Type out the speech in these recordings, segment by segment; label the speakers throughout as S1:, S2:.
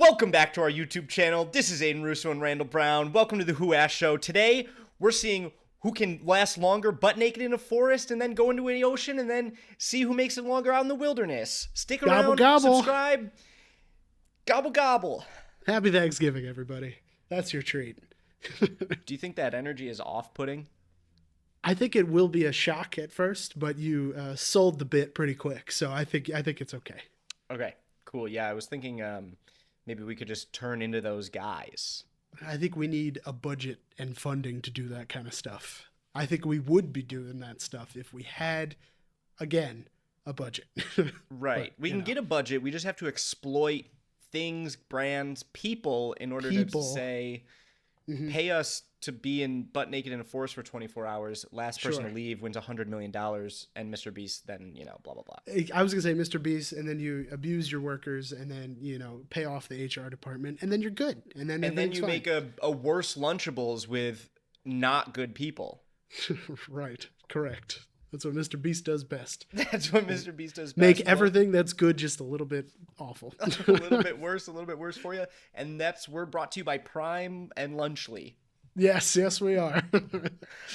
S1: Welcome back to our YouTube channel. This is Aiden Russo and Randall Brown. Welcome to the Who Asked Show. Today, we're seeing who can last longer butt naked in a forest and then go into the ocean and then see who makes it longer out in the wilderness. Stick around,
S2: Gobble, gobble.
S1: Subscribe. Gobble, gobble.
S2: Happy Thanksgiving, everybody. That's your treat.
S1: Do you think that energy is off-putting?
S2: I think it will be a shock at first, but you sold the bit pretty quick, so I think it's okay.
S1: Okay, cool. Yeah, I was thinking maybe we could just turn into those guys.
S2: I think we need a budget and funding to do that kind of stuff. I think we would be doing that stuff if we had, again, a budget.
S1: Right.
S2: But,
S1: we can get a budget. We just have to exploit things, brands, people in order to say, pay us to be in butt naked in a forest for 24 hours. Last person to leave wins $100 million. And Mr. Beast then, blah, blah, blah.
S2: I was going to say Mr. Beast, and then you abuse your workers, and then, pay off the HR department, and then you're good. And then you fine.
S1: Make a worse Lunchables with not good people.
S2: Right. Correct. That's what Mr. Beast does best.
S1: That's what Mr. Beast does best.
S2: Make everything that's good just a little bit awful.
S1: a little bit worse for you. And we're brought to you by Prime and Lunchly.
S2: Yes, we are.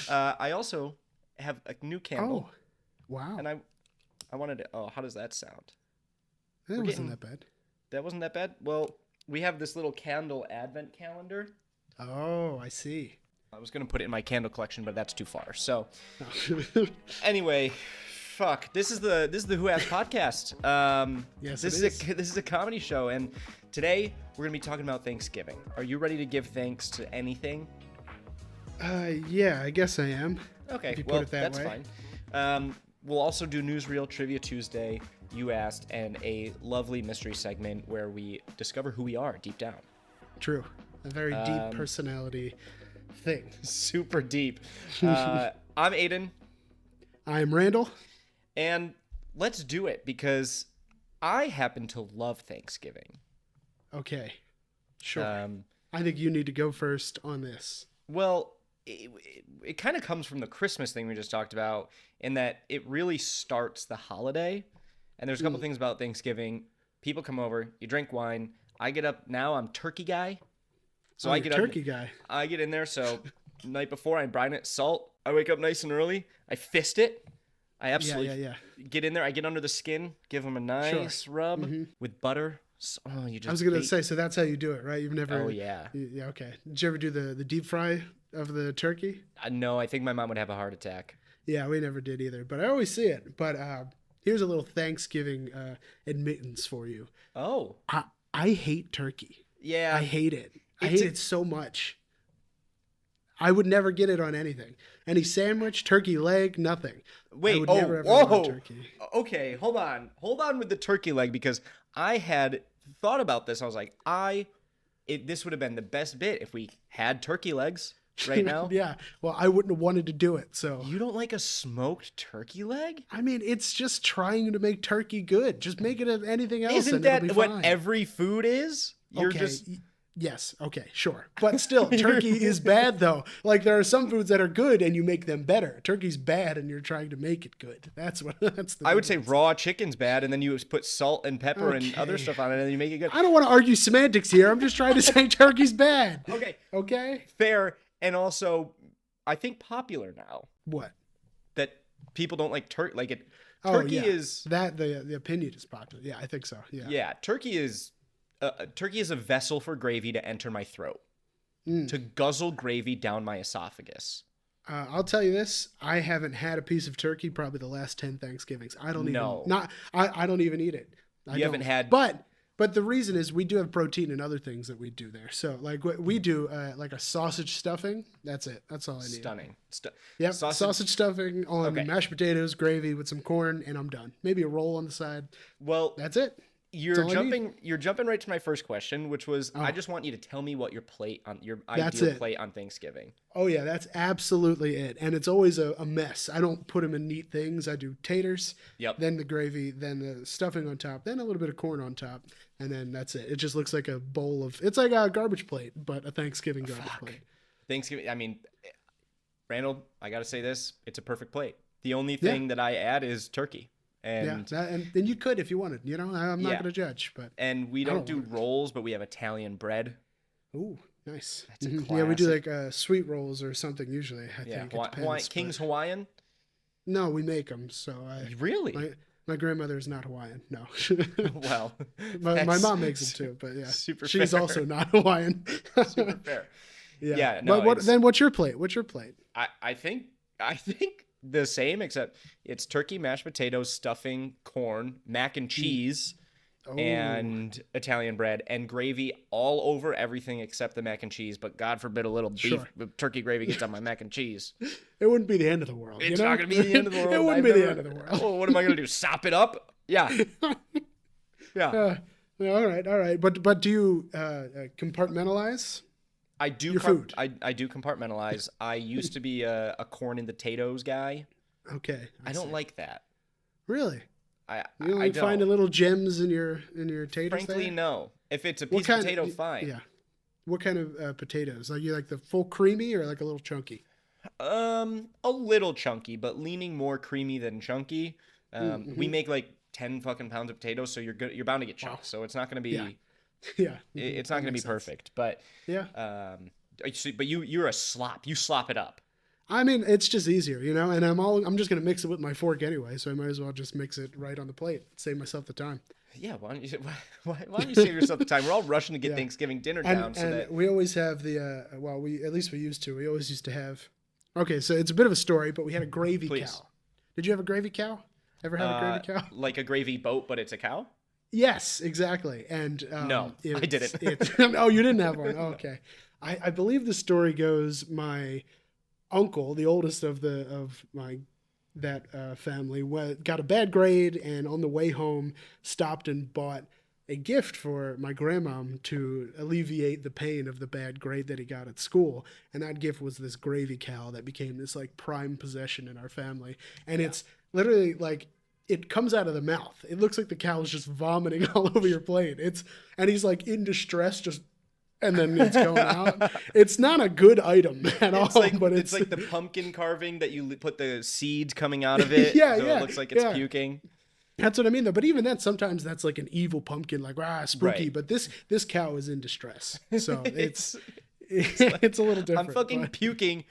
S1: I also have a new candle.
S2: Oh, wow.
S1: And I wanted to, how does that sound?
S2: That wasn't that bad.
S1: That wasn't that bad? Well, we have this little candle advent calendar.
S2: Oh, I see.
S1: I was going to put it in my candle collection, but that's too far. So anyway, fuck. This is the Who Asked podcast.
S2: Yes,
S1: this is a comedy show, and today we're going to be talking about Thanksgiving. Are you ready to give thanks to anything?
S2: Yeah, I guess I am.
S1: Okay,
S2: if you
S1: well,
S2: put it that
S1: that's
S2: way.
S1: fine. We'll also do Newsreel Trivia Tuesday, You Asked, and a lovely mystery segment where we discover who we are deep down.
S2: True. A very deep personality thing.
S1: Super deep. I'm Aiden.
S2: I'm Randall.
S1: And let's do it because I happen to love Thanksgiving.
S2: Okay. Sure. I think you need to go first on this.
S1: Well, it kind of comes from the Christmas thing we just talked about in that it really starts the holiday. And there's a couple things about Thanksgiving. People come over, you drink wine. I get up now, I'm turkey guy. So I get
S2: turkey guy.
S1: I get in there, so night before I brine it, salt. I wake up nice and early. I fist it. I absolutely get in there. I get under the skin, give them a nice rub with butter. Oh, you just.
S2: I was gonna say, so that's how you do it, right? You've never.
S1: Oh yeah.
S2: Yeah. Okay. Did you ever do the deep fry of the turkey?
S1: No, I think my mom would have a heart attack.
S2: Yeah, we never did either, but I always see it. But here's a little Thanksgiving admittance for you.
S1: Oh.
S2: I hate turkey.
S1: Yeah.
S2: I hate it. I hate it so much. I would never get it on anything. Any sandwich, turkey leg, nothing.
S1: Wait,
S2: I would never ever want turkey.
S1: Okay, hold on. Hold on with the turkey leg because I had thought about this. I was like, this would have been the best bit if we had turkey legs right now.
S2: Yeah. Well, I wouldn't have wanted to do it. So
S1: you don't like a smoked turkey leg?
S2: I mean, it's just trying to make turkey good. Just make it anything else.
S1: Isn't that what every food is?
S2: Yes. Okay. Sure. But still, turkey is bad though. Like there are some foods that are good and you make them better. Turkey's bad and you're trying to make it good. That's the
S1: I would say raw chicken's bad and then you put salt and pepper and other stuff on it and then you make it good.
S2: I don't want to argue semantics here. I'm just trying to say turkey's bad. Okay.
S1: Fair. And also, I think popular now.
S2: What?
S1: That people don't like turkey. Like it.
S2: Turkey
S1: is
S2: that the opinion is popular. Yeah, I think so. Yeah.
S1: Yeah. Turkey is a vessel for gravy to enter my throat, to guzzle gravy down my esophagus.
S2: I'll tell you this: I haven't had a piece of turkey probably the last 10 Thanksgivings. I don't even eat it.
S1: You haven't had,
S2: but the reason is we do have protein and other things that we do there. So like we do like a sausage stuffing. That's it. That's all I need.
S1: Stunning.
S2: Yep. Sausage stuffing on mashed potatoes, gravy with some corn, and I'm done. Maybe a roll on the side.
S1: Well,
S2: that's it.
S1: You're jumping right to my first question, which was I just want you to tell me what your ideal plate on Thanksgiving.
S2: Oh yeah, that's absolutely it. And it's always a mess. I don't put them in neat things. I do taters, then the gravy, then the stuffing on top, then a little bit of corn on top, and then that's it. It just looks like a bowl of it's like a garbage plate, but a Thanksgiving garbage plate.
S1: Thanksgiving, I mean, Randall, I got to say this, it's a perfect plate. The only thing that I add is turkey. And
S2: and you could if you wanted. You know, I'm not going to judge, but
S1: and we don't do rolls, but we have Italian bread.
S2: Ooh, nice.
S1: That's a classic.
S2: Yeah, we do like sweet rolls or something usually. I think it depends,
S1: King's Hawaiian.
S2: No, we make them. So
S1: Really.
S2: My grandmother is not Hawaiian. No.
S1: Well,
S2: my mom makes them too, but yeah, she's
S1: fair.
S2: also not Hawaiian.
S1: Super fair.
S2: Yeah. No, but then what's your plate?
S1: I think the same, except it's turkey, mashed potatoes, stuffing, corn, mac and cheese, and Italian bread, and gravy all over everything except the mac and cheese. But God forbid a little beef turkey gravy gets on my mac and cheese.
S2: It wouldn't be the end of the world.
S1: It's not going to be the end of the world.
S2: It wouldn't be the end of the world.
S1: Oh, what am I going to do? Sop it up? Yeah. Yeah.
S2: All right. But do you compartmentalize?
S1: I do.
S2: Your food.
S1: I do compartmentalize. I used to be a corn and potatoes guy.
S2: Okay.
S1: I don't like that.
S2: Really?
S1: I
S2: don't find little gems in your taters.
S1: Frankly,
S2: there?
S1: No. If it's a piece of potato, fine.
S2: Yeah. What kind of potatoes? Like you like the full creamy or like a little chunky?
S1: A little chunky, but leaning more creamy than chunky. We make like 10 fucking pounds of potatoes, so you're bound to get chunks. So it's not going to be.
S2: Yeah.
S1: It's not going to be perfect, but
S2: yeah.
S1: But you're a slop. You slop it up.
S2: I mean, it's just easier, you know, and I'm just going to mix it with my fork anyway, so I might as well just mix it right on the plate. Save myself the time.
S1: Yeah, why don't you save yourself the time? We're all rushing to get Thanksgiving dinner down.
S2: And we always have we used to have, okay, so it's a bit of a story, but we had a gravy cow. Did you have a gravy cow? Ever have a gravy cow?
S1: Like a gravy boat, but it's a cow?
S2: Yes, exactly. And
S1: no, I didn't.
S2: Oh, you didn't have one. Oh, okay. I believe the story goes my uncle, the oldest of my family, got a bad grade, and on the way home stopped and bought a gift for my grandmom to alleviate the pain of the bad grade that he got at school. And that gift was this gravy cow that became this like prime possession in our family. And it's literally like, it comes out of the mouth. It looks like the cow is just vomiting all over your plate. And he's like in distress, and then it's going out. It's not a good item at all. But
S1: it's like the pumpkin carving that you put the seeds coming out of it. So it looks like it's puking.
S2: That's what I mean, though. But even then, sometimes that's like an evil pumpkin, like spooky. Right. But this cow is in distress, so it's a little different.
S1: I'm fucking puking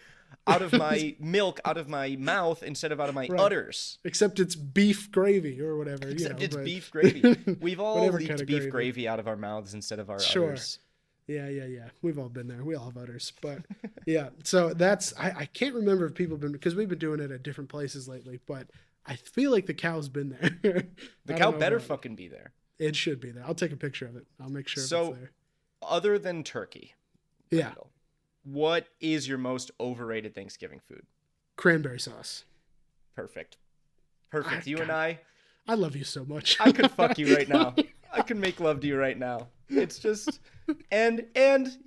S1: out of my milk, out of my mouth, instead of out of my udders.
S2: Except it's beef gravy or whatever.
S1: It's beef gravy. We've all leaked beef gravy out of our mouths instead of our udders.
S2: Yeah. We've all been there. We all have udders. But yeah, so that's, I can't remember if people have been, because we've been doing it at different places lately, but I feel like the cow's been there.
S1: The cow better fucking be there.
S2: It should be there. I'll take a picture of it. I'll make sure it's there.
S1: Other than turkey, Randall, what is your most overrated Thanksgiving food?
S2: Cranberry sauce.
S1: Perfect. You and I
S2: love you so much.
S1: I could fuck you right now. I could make love to you right now. It's just, and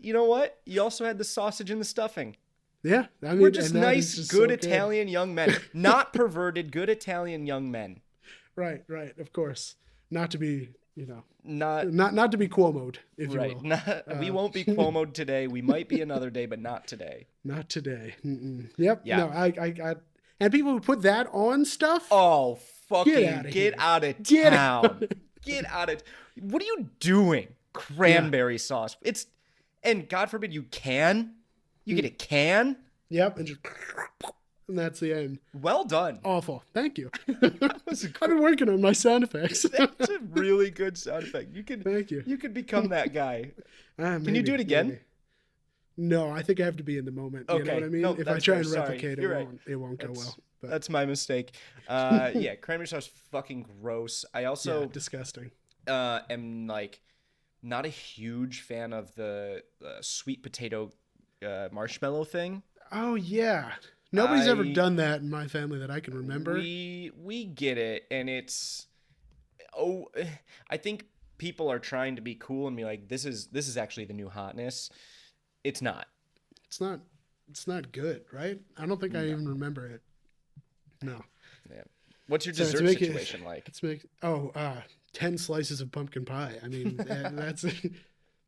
S1: you know what? You also had the sausage and the stuffing.
S2: Yeah. I mean,
S1: we're just nice, good Italian young men. Not perverted, good Italian young men.
S2: Right. Of course. Not to be,
S1: not
S2: to be Cuomo'd, if you will.
S1: We won't be Cuomo'd today. We might be another day, but not today.
S2: Not today. Yep. Yeah. No, I and people who put that on stuff.
S1: Oh, fucking get out of town. Get out of. What are you doing? Cranberry sauce. And God forbid you get a can.
S2: Yep. And that's the end.
S1: Well done.
S2: Awful. Thank you. I've been working on my sound effects.
S1: That's a really good sound effect.
S2: Thank you.
S1: You could become that guy. Can you do it again?
S2: Maybe. No, I think I have to be in the moment. Okay. You know what I mean?
S1: No,
S2: if I try and replicate
S1: it
S2: won't go well. But.
S1: That's my mistake. Cranberry sauce fucking gross. I also
S2: disgusting.
S1: Am like not a huge fan of the sweet potato marshmallow thing.
S2: Oh yeah. Nobody's ever done that in my family that I can remember.
S1: We get it, and it's I think people are trying to be cool and be like, this is actually the new hotness. It's not.
S2: It's not good, right? I don't think I even remember it. No.
S1: Yeah. What's your dessert situation like?
S2: 10 slices of pumpkin pie. I mean, that's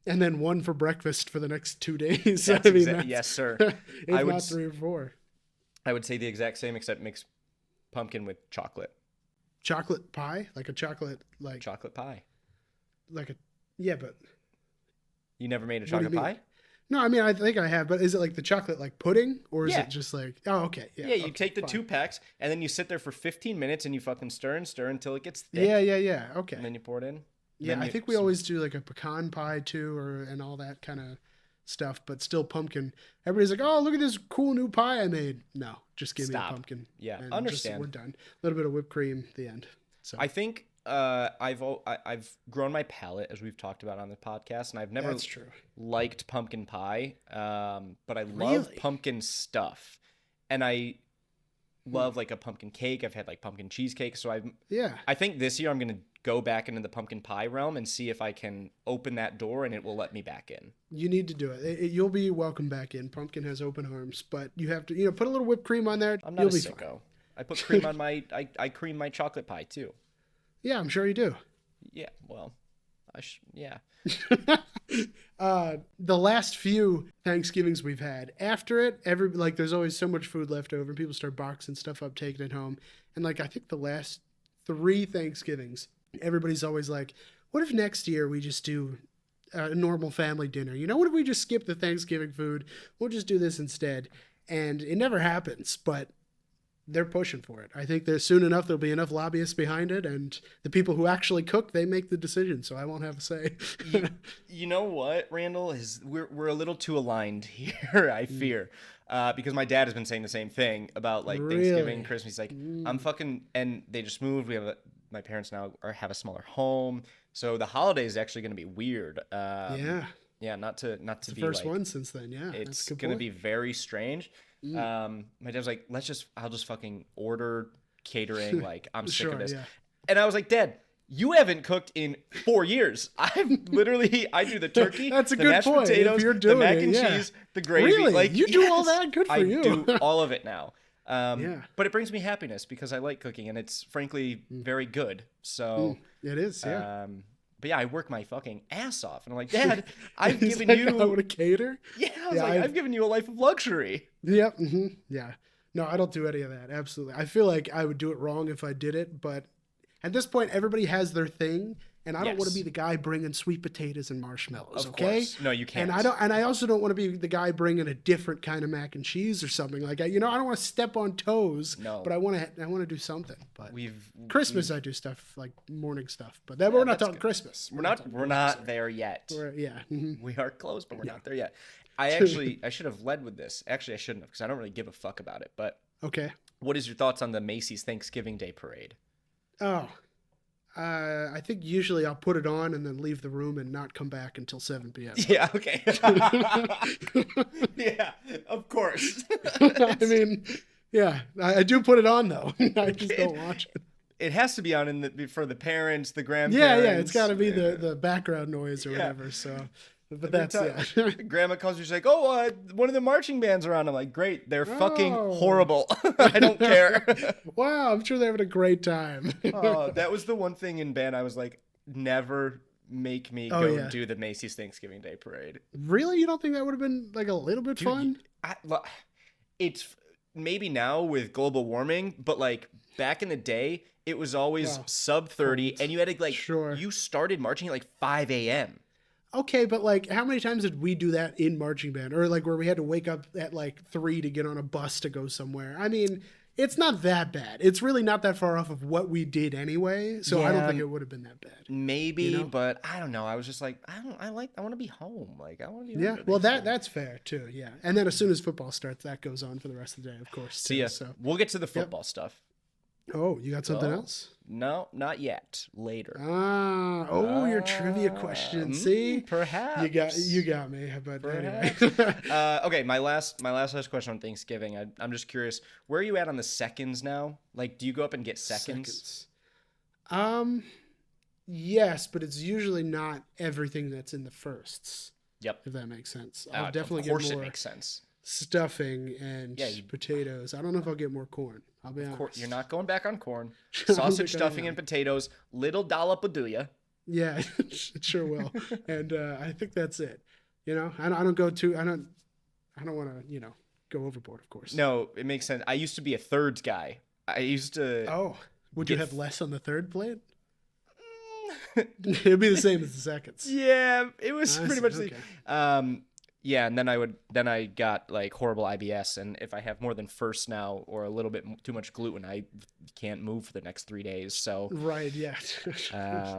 S2: and then one for breakfast for the next 2 days.
S1: Yes, sir.
S2: If not 3 or 4.
S1: I would say the exact same, except mix pumpkin with chocolate.
S2: chocolate pie, like a chocolate
S1: chocolate pie.
S2: Like a yeah, but
S1: you never made a chocolate pie?
S2: No, I mean I think I have, but is it like the chocolate like pudding or is
S1: Yeah.
S2: it just like okay
S1: yeah you take the 2 packs and then you sit there for 15 minutes and you fucking stir until it gets thick.
S2: Yeah okay,
S1: and then you pour it in.
S2: Yeah, I think we always do like a pecan pie too, and all that kind of stuff, but still pumpkin. Everybody's like, "Oh, look at this cool new pie I made." No, just give me a pumpkin.
S1: Yeah,
S2: and
S1: understand.
S2: We're done. A little bit of whipped cream at the end. So
S1: I think I've grown my palate, as we've talked about on the podcast, and I've never liked pumpkin pie, but I love pumpkin stuff, and I love like a pumpkin cake. I've had like pumpkin cheesecake, so I think this year I'm gonna go back into the pumpkin pie realm and see if I can open that door and it will let me back in.
S2: You need to do it. You'll be welcome back in. Pumpkin has open arms, but you have to, put a little whipped cream on there.
S1: I'm not a sicko. Fine. I put cream on I cream my chocolate pie too.
S2: Yeah, I'm sure you do.
S1: Yeah, well, yeah.
S2: The last few Thanksgivings we've had, after it, there's always so much food left over and people start boxing stuff up, taking it home. And I think the last 3 Thanksgivings, everybody's always like, what if next year we just do a normal family dinner? What if we just skip the Thanksgiving food? We'll just do this instead. And it never happens, but they're pushing for it. I think soon enough there'll be enough lobbyists behind it, and the people who actually cook, they make the decision, so I won't have a say.
S1: You know what, Randall? We're a little too aligned here, I fear. Because my dad has been saying the same thing about Thanksgiving, Christmas. He's like, I'm fucking, and they just moved. My parents now have a smaller home, so the holiday is actually going to be weird. Yeah, not to it's be the
S2: first one since then. Yeah,
S1: it's going to be very strange. My dad was like, I'll just fucking order catering. I'm sick of this. Yeah. And I was like, Dad, you haven't cooked in 4 years. I do the turkey,
S2: That's a
S1: the
S2: good
S1: mashed
S2: point.
S1: potatoes,
S2: If you're doing
S1: the mac and cheese, the gravy.
S2: Really? You do all that? Good for you.
S1: I do all of it now. But it brings me happiness because I like cooking and it's frankly very good. So
S2: it is, yeah.
S1: But yeah, I work my fucking ass off, and I'm like, Dad, I've given you.
S2: I want to cater.
S1: Yeah, I've given you a life of luxury.
S2: Yep. Mm-hmm. Yeah. No, I don't do any of that. Absolutely. I feel like I would do it wrong if I did it, but at this point, everybody has their thing, and I don't want to be the guy bringing sweet potatoes and marshmallows.
S1: Of course. No, you can't.
S2: And I also don't want to be the guy bringing a different kind of mac and cheese or something like that. I don't want to step on toes.
S1: No.
S2: But I want to do something. But Christmas, I do stuff like morning stuff. But we're not talking Christmas.
S1: We're not there yet. We are close, but we're not there yet. I should have led with this. Actually, I shouldn't have because I don't really give a fuck about it. But
S2: okay.
S1: What is your thoughts on the Macy's Thanksgiving Day Parade?
S2: Oh. I think usually I'll put it on and then leave the room and not come back until 7 p.m.
S1: Yeah, okay. Yeah, of course.
S2: I mean, yeah, I do put it on though. I just don't watch it.
S1: It has to be on for the parents, the grandparents.
S2: Yeah, it's got to be the background noise or whatever. So, but that's
S1: Grandma calls you, she's like, "Oh, one of the marching bands are on." I'm like, "Great, they're fucking horrible. I don't care."
S2: Wow, I'm sure they're having a great time.
S1: That was the one thing in band I was like, never make me go do the Macy's Thanksgiving Day Parade.
S2: Really? You don't think that would have been like a little bit fun?
S1: It's maybe now with global warming, but like back in the day, it was always sub 30, and you had to you started marching at 5 a.m.
S2: Okay, but how many times did we do that in marching band? Or where we had to wake up at 3 to get on a bus to go somewhere? I mean, it's not that bad. It's really not that far off of what we did anyway. So I don't think it would have been that bad.
S1: Maybe, but I don't know. I was just like, I want to be home. I want to be home.
S2: Yeah, well, that's fair too. Yeah. And then as soon as football starts, that goes on for the rest of the day, of course.
S1: See ya. So we'll get to the football stuff.
S2: Oh, you got something else?
S1: No, not yet. Later.
S2: Your trivia question. See,
S1: perhaps
S2: you got me. But anyway.
S1: Okay, my last question on Thanksgiving. I'm just curious, where are you at on the seconds now? Do you go up and get seconds?
S2: Yes, but it's usually not everything that's in the firsts.
S1: Yep.
S2: If that makes sense, I'll definitely
S1: get more. Of course,
S2: it
S1: makes sense.
S2: Stuffing and potatoes. I don't know if I'll get more corn. I'll be honest.
S1: You're not going back on corn. Sausage, stuffing, and potatoes. Little dollop will do ya.
S2: Yeah, it sure will. And I think that's it. I don't go too. I don't want to. Go overboard. Of course.
S1: No, it makes sense. I used to be a thirds guy. I used to.
S2: Oh. Would you have less on the third plate? It'd be the same as the seconds.
S1: Yeah, it was pretty much
S2: okay.
S1: yeah, and then I got like horrible IBS, and if I have more than first now or a little bit too much gluten, I can't move for the next 3 days. So
S2: right, yeah.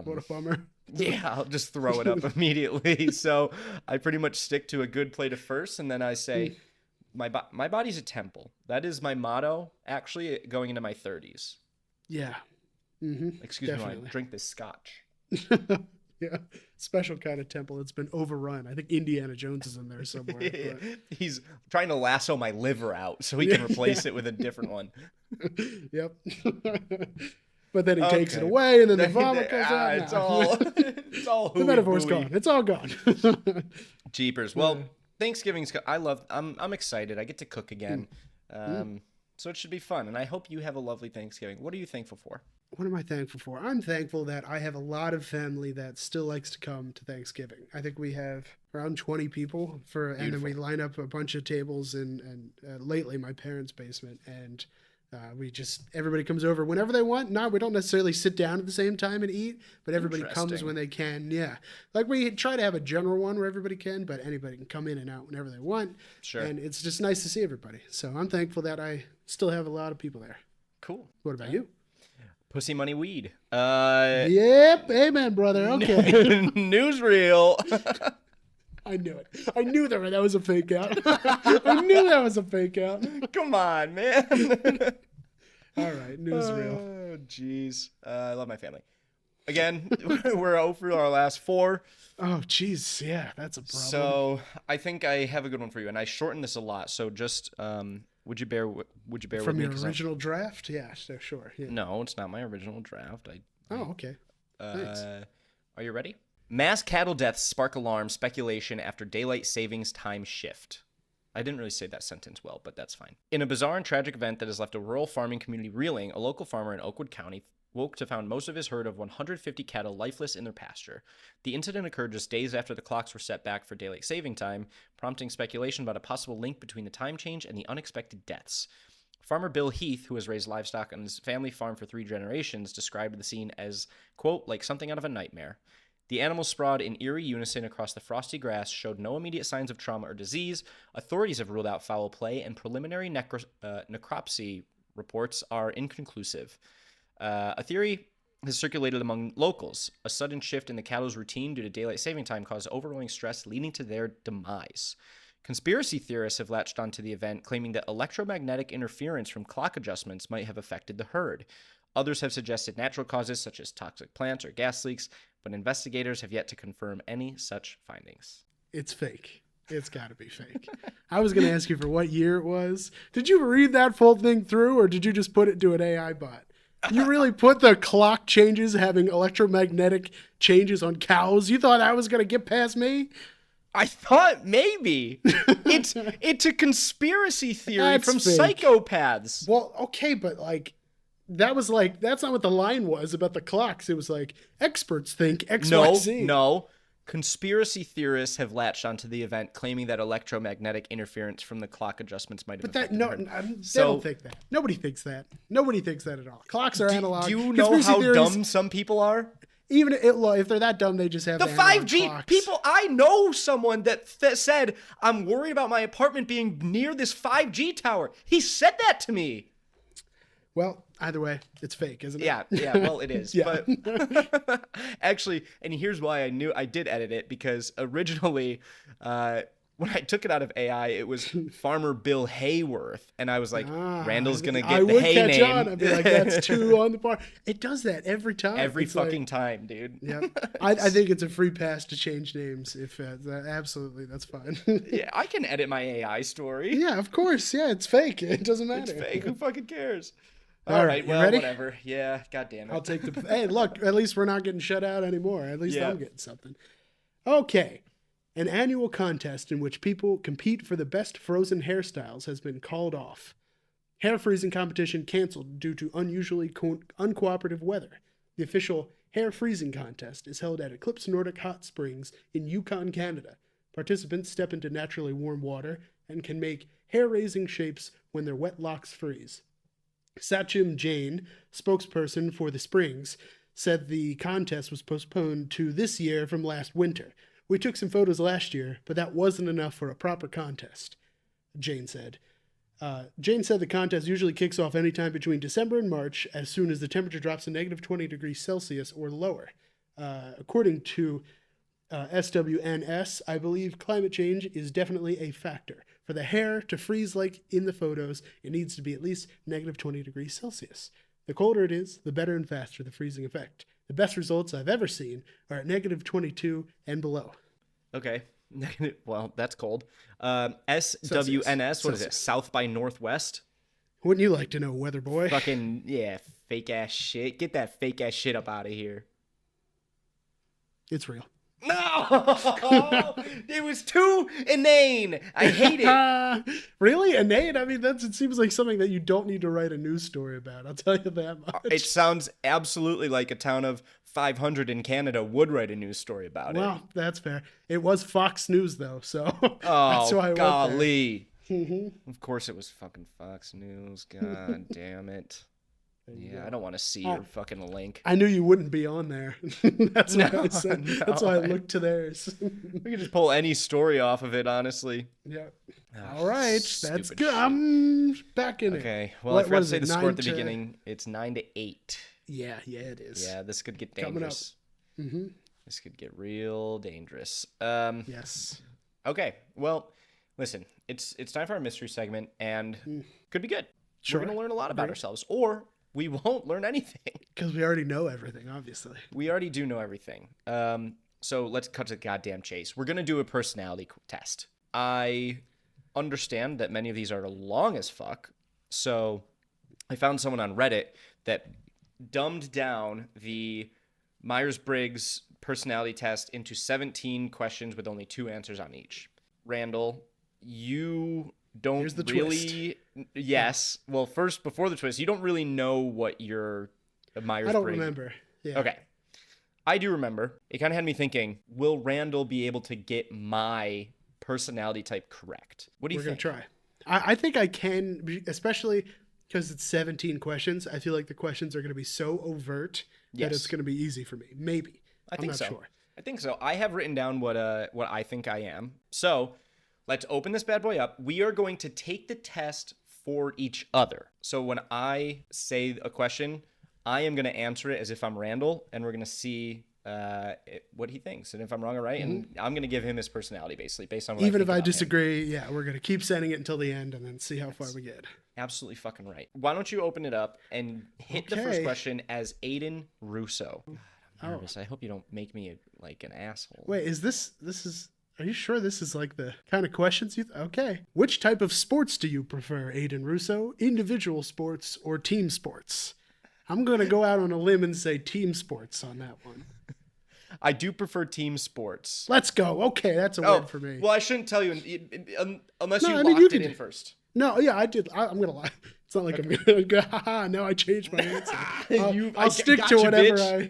S2: What a bummer.
S1: Yeah, I'll just throw it up immediately. So I pretty much stick to a good plate of first, and then I say, my body's a temple. That is my motto, actually, going into my 30s.
S2: Yeah. Mm-hmm.
S1: Excuse me while I drink this scotch.
S2: Yeah, special kind of temple. It's been overrun. I think Indiana Jones is in there somewhere. But...
S1: He's trying to lasso my liver out so he can replace it with a different one.
S2: Yep. But then he takes it away, and then the vomit comes out.
S1: It's all
S2: the metaphor's gone. It's all gone.
S1: Jeepers. Well, Thanksgiving's. I'm excited. I get to cook again. So it should be fun, and I hope you have a lovely Thanksgiving. What are you thankful for?
S2: What am I thankful for? I'm thankful that I have a lot of family that still likes to come to Thanksgiving. I think we have around 20 people and then we line up a bunch of tables in lately my parents' basement, and everybody comes over whenever they want. No, we don't necessarily sit down at the same time and eat, but everybody comes when they can. Yeah. Like we try to have a general one where everybody can, but anybody can come in and out whenever they want. Sure. And it's just nice to see everybody. So I'm thankful that I still have a lot of people there.
S1: Cool.
S2: What about you?
S1: Pussy money weed.
S2: Yep. Amen, brother. Okay.
S1: Newsreel.
S2: I knew it. I knew that was a fake out. I knew that was a fake out.
S1: Come on, man.
S2: All right, newsreel.
S1: Oh, jeez. I love my family. Again, we're over our last 4.
S2: Oh, jeez. Yeah, that's a problem.
S1: So I think I have a good one for you, and I shortened this a lot. So just would you bear with me?
S2: From your original draft? Yeah, sure. Yeah.
S1: No, it's not my original draft.
S2: Oh, okay. Nice.
S1: Are you ready? Mass cattle deaths spark alarm speculation after daylight savings time shift. I didn't really say that sentence well, but that's fine. In a bizarre and tragic event that has left a rural farming community reeling, a local farmer in Oakwood County woke to find most of his herd of 150 cattle lifeless in their pasture. The incident occurred just days after the clocks were set back for daylight saving time, prompting speculation about a possible link between the time change and the unexpected deaths. Farmer Bill Heath, who has raised livestock on his family farm for 3 generations, described the scene as, quote, like something out of a nightmare. The animals sprawled in eerie unison across the frosty grass, showed no immediate signs of trauma or disease. Authorities have ruled out foul play, and preliminary necropsy reports are inconclusive. A theory has circulated among locals. A sudden shift in the cattle's routine due to daylight saving time caused overwhelming stress, leading to their demise. Conspiracy theorists have latched onto the event, claiming that electromagnetic interference from clock adjustments might have affected the herd. Others have suggested natural causes such as toxic plants or gas leaks, but investigators have yet to confirm any such findings.
S2: It's fake. It's got to be fake. I was going to ask you for what year it was. Did you read that full thing through, or did you just put it to an AI bot? You really put the clock changes having electromagnetic changes on cows? You thought that was going to get past me?
S1: I thought maybe. It's a conspiracy theory from
S2: fake.
S1: Psychopaths.
S2: Well, okay, but that's not what the line was about the clocks. It was like, experts think XYZ.
S1: No. Conspiracy theorists have latched onto the event, claiming that electromagnetic interference from the clock adjustants might have affected the herd.
S2: They don't think that. Nobody thinks that. Nobody thinks that at all. Clocks are analog.
S1: Do you know how dumb some people are?
S2: Even if they're that dumb, they just have
S1: the 5G clocks. People. I know someone that said, "I'm worried about my apartment being near this 5G tower." He said that to me.
S2: Well, either way, it's fake, isn't it?
S1: Yeah, well, it is.
S2: Yeah.
S1: But actually, and here's why I did edit it, because originally, when I took it out of AI, it was Farmer Bill Hayworth. And I was like, Randall's going to get the hay name. On. I'd
S2: be like, that's 2 on the bar. It does that every time.
S1: Every fucking time, dude.
S2: Yeah. I think it's a free pass to change names. Absolutely, that's fine.
S1: Yeah, I can edit my AI story.
S2: Yeah, of course. Yeah, it's fake. It doesn't matter.
S1: It's fake. Who fucking cares? All right, well,
S2: ready?
S1: Whatever. Yeah, God damn it.
S2: I'll take hey, look, at least we're not getting shut out anymore. At least I'm getting something. Okay. An annual contest in which people compete for the best frozen hairstyles has been called off. Hair freezing competition canceled due to unusually uncooperative weather. The official hair freezing contest is held at Eclipse Nordic Hot Springs in Yukon, Canada. Participants step into naturally warm water and can make hair-raising shapes when their wet locks freeze. Sachin Jain, spokesperson for the Springs, said the contest was postponed to this year from last winter. We took some photos last year, but that wasn't enough for a proper contest, Jain said. Jane said the contest usually kicks off anytime between December and March as soon as the temperature drops to negative 20 degrees Celsius or lower. According to SWNS, I believe climate change is definitely a factor. For the hair to freeze like in the photos, it needs to be at least negative 20 degrees Celsius. The colder it is, the better and faster the freezing effect. The best results I've ever seen are at negative 22 and below.
S1: Okay. Well, that's cold. SWNS, what is it? South by Northwest?
S2: Wouldn't you like to know, weather boy?
S1: Fucking, yeah, fake ass shit. Get that fake ass shit up out of here.
S2: It's real.
S1: No! It was too inane. I hate it.
S2: Really? Inane? I mean, it seems like something that you don't need to write a news story about. I'll tell you that much.
S1: It sounds absolutely like a town of 500 in Canada would write a news story about it.
S2: Well, that's fair. It was Fox News, though, so
S1: that's why I golly. Went there. Of course it was fucking Fox News. God damn it. Yeah, I don't want to see your fucking link.
S2: I knew you wouldn't be on there. That's why I said. No, that's why I looked to theirs.
S1: We could just pull any story off of it, honestly.
S2: Yeah. All right, that's good. Shit. I'm back in it.
S1: Okay. Well, I forgot to say the score at the beginning. It's 9-8.
S2: Yeah, it is.
S1: Yeah, this could get dangerous.
S2: Mm-hmm.
S1: This could get real dangerous.
S2: Yes.
S1: Okay. Well, listen. It's time for our mystery segment, and could be good.
S2: Sure.
S1: We're gonna learn a lot about ourselves, or we won't learn anything.
S2: Because we already know everything, obviously.
S1: We already do know everything. So let's cut to the goddamn chase. We're going to do a personality test. I understand that many of these are long as fuck. So I found someone on Reddit that dumbed down the Meyers Briggs personality test into 17 questions with only 2 answers on each. Randall, you don't really twist. Yes. Well, first, before the twist, you don't really know what your Meyers-Briggs.
S2: I don't remember. Yeah.
S1: Okay. I do remember. It kind of had me thinking, will Randall be able to get my personality type correct? What do you think?
S2: We're going to try. I think I can, especially because it's 17 questions. I feel like the questions are going to be so overt that it's going to be easy for me. Maybe. I'm not sure.
S1: I think so. I have written down what I think I am. So let's open this bad boy up. We are going to take the test for each other. So when I say a question, I am going to answer it as if I'm Randall, and we're going to see what he thinks, and if I'm wrong or right, and I'm going to give him his personality basically based on what
S2: even
S1: I think
S2: if I
S1: about
S2: disagree.
S1: him.
S2: Yeah, we're going to keep sending it until the end, and then see how far we get.
S1: Absolutely fucking right. Why don't you open it up and hit the first question as Aiden Russo? God, I'm nervous. I hope you don't make me like an asshole.
S2: Wait, is this is? Are you sure this is like the kind of questions you... Okay. Which type of sports do you prefer, Aiden Russo? Individual sports or team sports? I'm going to go out on a limb and say team sports on that one.
S1: I do prefer team sports.
S2: Let's go. Okay, that's a win for me.
S1: Well, I shouldn't tell you unless you locked it in first.
S2: No, yeah, I did. I'm going to lie. It's not like I'm going to go, haha, now I changed my answer. I'll stick to whatever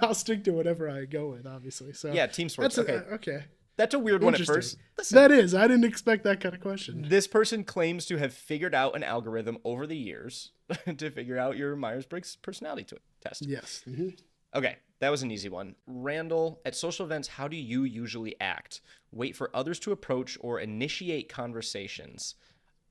S2: I'll stick to whatever I go with, obviously. So
S1: yeah, team sports.
S2: Okay.
S1: That's a weird one at first.
S2: Listen, that is. I didn't expect that kind of question.
S1: This person claims to have figured out an algorithm over the years to figure out your Myers-Briggs personality test.
S2: Yes.
S1: Mm-hmm. Okay, that was an easy one. Randall, at social events, how do you usually act? Wait for others to approach or initiate conversations?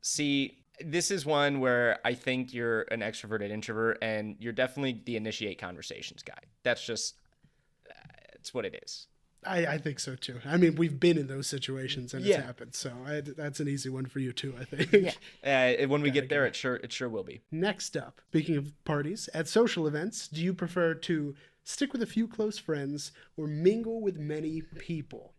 S1: See, this is one where I think you're an extroverted introvert, and you're definitely the initiate conversations guy. That's just, it's what it is.
S2: I think so too. I mean, we've been in those situations and it's happened, so that's an easy one for you too, I think.
S1: Yeah. When we get there, it sure will be.
S2: Next up, speaking of parties, at social events, do you prefer to stick with a few close friends or mingle with many people?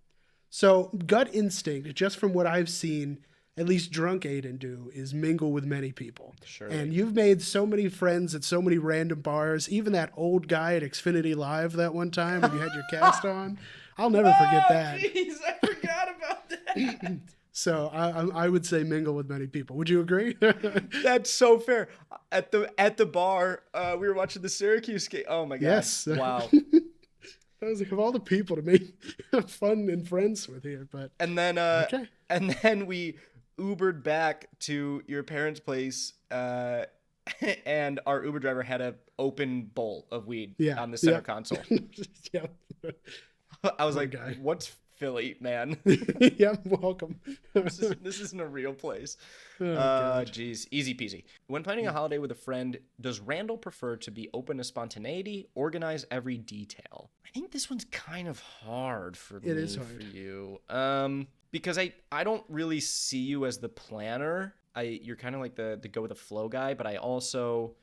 S2: So, gut instinct, just from what I've seen, at least drunk Aiden do, is mingle with many people.
S1: Sure.
S2: And you've made so many friends at so many random bars. Even that old guy at Xfinity Live that one time when you had your cast on. I'll never forget that.
S1: Jeez, I forgot about that.
S2: So I would say mingle with many people. Would you agree?
S1: That's so fair. At the bar, we were watching the Syracuse game. Oh my god!
S2: Yes.
S1: Wow.
S2: I was like, of all the people to make fun and friends with here, but
S1: and then we Ubered back to your parents' place and our Uber driver had a open bowl of weed
S2: Yeah.
S1: on the center console.
S2: Yeah.
S1: I was
S2: Poor
S1: like,
S2: guy.
S1: what's Philly, man?
S2: Yeah, welcome.
S1: This isn't a real place.
S2: Oh, God.
S1: Geez, easy peasy. When planning a holiday with a friend, does Randall prefer to be open to spontaneity, organize every detail? I think this one's kind of hard for me.
S2: It is hard.
S1: For you. Because I don't really see you as the planner. You're kind of like the go with the flow guy, but I also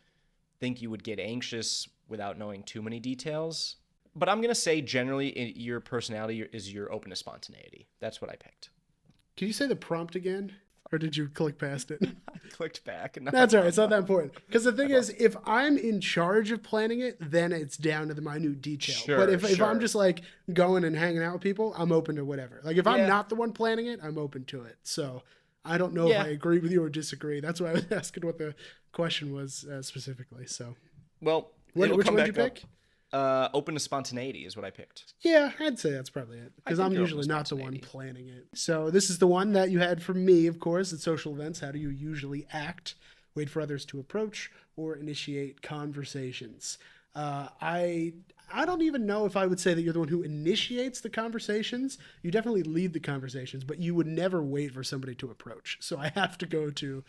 S1: think you would get anxious without knowing too many details. But I'm going to say generally your personality is you're open to spontaneity. That's what I picked.
S2: Can you say the prompt again? Or did you click past it?
S1: I clicked back. And
S2: That's all right. It's not that important. Because the thing is, if I'm in charge of planning it, then it's down to the minute detail.
S1: Sure,
S2: but if
S1: sure.
S2: I'm just like going and hanging out with people, I'm open to whatever. Like if I'm not the one planning it, I'm open to it. So I don't know if I agree with you or disagree. That's why I was asking what the question was specifically. So,
S1: well,
S2: which one did you pick?
S1: Open to spontaneity is what I picked.
S2: Yeah, I'd say that's probably it. Because I'm usually not the one planning it. So this is the one that you had from me, of course, at social events. How do you usually act? Wait for others to approach or initiate conversations. I don't even know if I would say that you're the one who initiates the conversations. You definitely lead the conversations, but you would never wait for somebody to approach. So I have to go to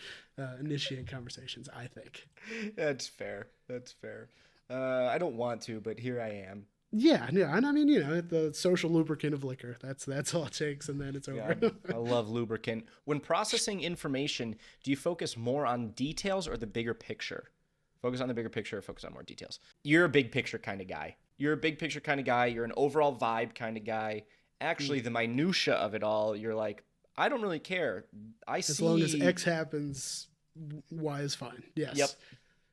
S2: initiate conversations, I think.
S1: That's fair. That's fair. I don't want to, but here I am.
S2: Yeah, and I mean, you know, the social lubricant of liquor. That's all it takes, and then it's over.
S1: Yeah, I love lubricant. When processing information, do you focus more on details or the bigger picture? Focus on the bigger picture or focus on more details? You're a big picture kind of guy. You're a big picture kind of guy. You're an overall vibe kind of guy. Actually, the minutia of it all, you're like, I don't really care.
S2: As long as X happens, Y is fine. Yes.
S1: Yep.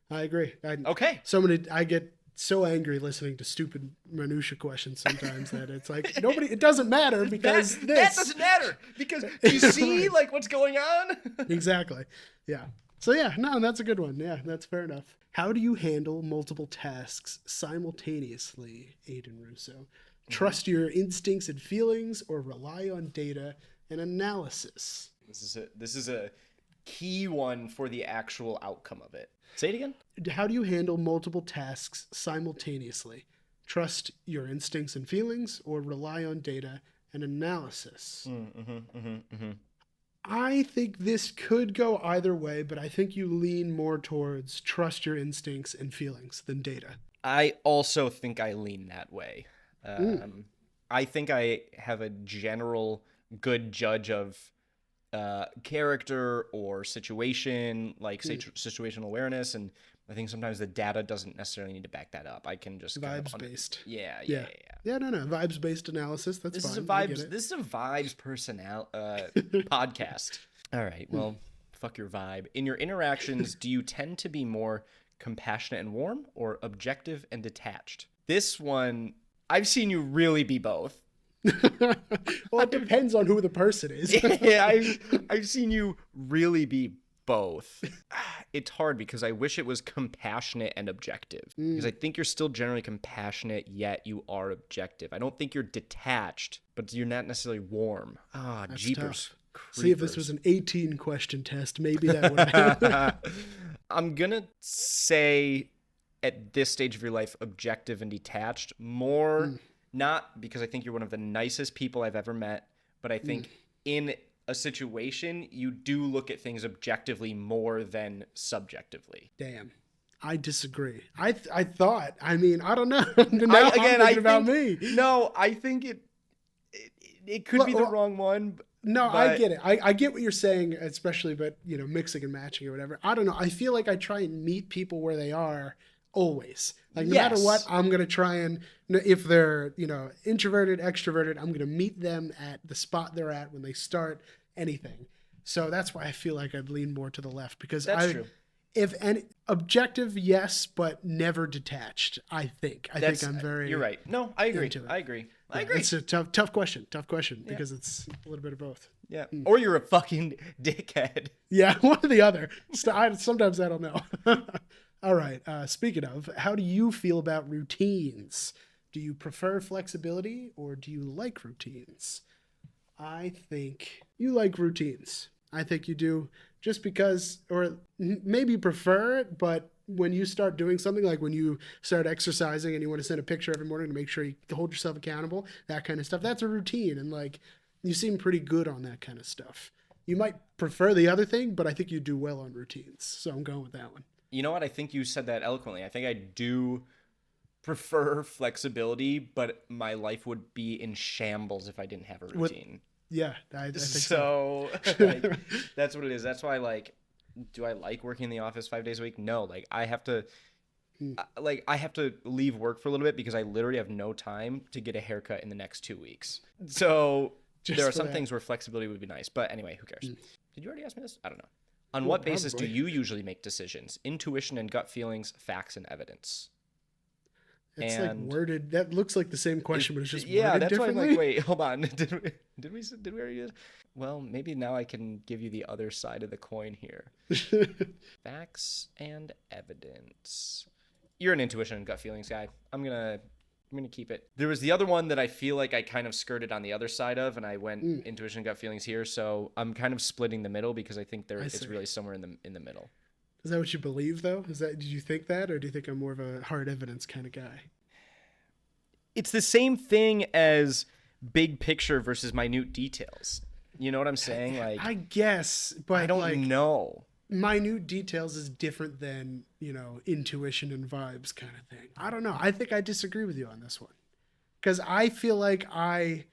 S2: I agree.
S1: Okay.
S2: I get so angry listening to stupid minutia questions sometimes that it's like it doesn't matter because
S1: that doesn't matter because you see like what's going on.
S2: Exactly. Yeah. So yeah, no, that's a good one. Yeah, that's fair enough. How do you handle multiple tasks simultaneously, Aiden Russo? Trust your instincts and feelings or rely on data and analysis?
S1: This is a key one for the actual outcome of it. Say it again.
S2: How do you handle multiple tasks simultaneously? Trust your instincts and feelings or rely on data and analysis? I think this could go either way, but I think you lean more towards trust your instincts and feelings than data.
S1: I also think I lean that way. I think I have a general good judge of character or situation, like situational awareness, and I think sometimes the data doesn't necessarily need to back that up. I can just
S2: vibes based.
S1: Yeah.
S2: No, vibes based analysis. That's fine.
S1: This is a vibes podcast. All right, well, fuck your vibe. In your interactions, do you tend to be more compassionate and warm, or objective and detached? This one, I've seen you really be both.
S2: Well, it depends on who the person is.
S1: Yeah, I've seen you really be both. It's hard because I wish it was compassionate and objective. Because I think you're still generally compassionate, yet you are objective. I don't think you're detached, but you're not necessarily warm.
S2: That's
S1: jeepers.
S2: Tough. See, if this was an 18 question test, maybe that would have.
S1: I'm gonna say at this stage of your life, objective and detached more. Not because I think you're one of the nicest people I've ever met, but I think in a situation, you do look at things objectively more than subjectively.
S2: Damn. I disagree. I thought, I don't know. Now I'm thinking about me.
S1: No, I think it could be the wrong one.
S2: No, but I get it. I get what you're saying, especially, but, mixing and matching or whatever. I don't know. I feel like I try and meet people where they are always. Like, no matter what, I'm going to try and, if they're, introverted, extroverted, I'm going to meet them at the spot they're at when they start anything. So that's why I feel like I'd lean more to the left, because
S1: that's true.
S2: If any objective, yes, but never detached. I think I'm very.
S1: You're right. No, I agree. I agree.
S2: It's a tough question because it's a little bit of both.
S1: Yeah. Or you're a fucking dickhead.
S2: Yeah, one or the other. Sometimes I don't know. All right. Speaking of, how do you feel about routines? Do you prefer flexibility or do you like routines? I think you like routines. I think you do, just because, or maybe prefer it, but when you start doing something, like when you start exercising and you want to send a picture every morning to make sure you hold yourself accountable, that kind of stuff, that's a routine. And like, you seem pretty good on that kind of stuff. You might prefer the other thing, but I think you do well on routines. So I'm going with that one.
S1: You know what? I think you said that eloquently. I think I do prefer flexibility, but my life would be in shambles if I didn't have a routine.
S2: Yeah, I think
S1: so. Like, that's what it is. That's why, like, do I like working in the office 5 days a week? No. Like, I have to leave work for a little bit because I literally have no time to get a haircut in the next 2 weeks. So there are some things where flexibility would be nice. But anyway, who cares? Did you already ask me this? I don't know. On what basis do you usually make decisions? Intuition and gut feelings, facts and evidence.
S2: It's like worded. That looks like the same question, but it's just worded
S1: that's
S2: differently.
S1: why I'm like, wait, hold on. Did we already use? Well, maybe now I can give you the other side of the coin here. Facts and evidence. You're an intuition and gut feelings guy. I'm gonna keep it. There was the other one that I feel like I kind of skirted on the other side of, and I went intuition and gut feelings here. So I'm kind of splitting the middle because I think it's really somewhere in the middle.
S2: Is that what you believe, though? Did you think that, or do you think I'm more of a hard evidence kind of guy?
S1: It's the same thing as big picture versus minute details. You know what I'm saying? Like,
S2: I guess, but
S1: I don't know.
S2: Minute details is different than, intuition and vibes kind of thing. I don't know. I think I disagree with you on this one, because I feel like I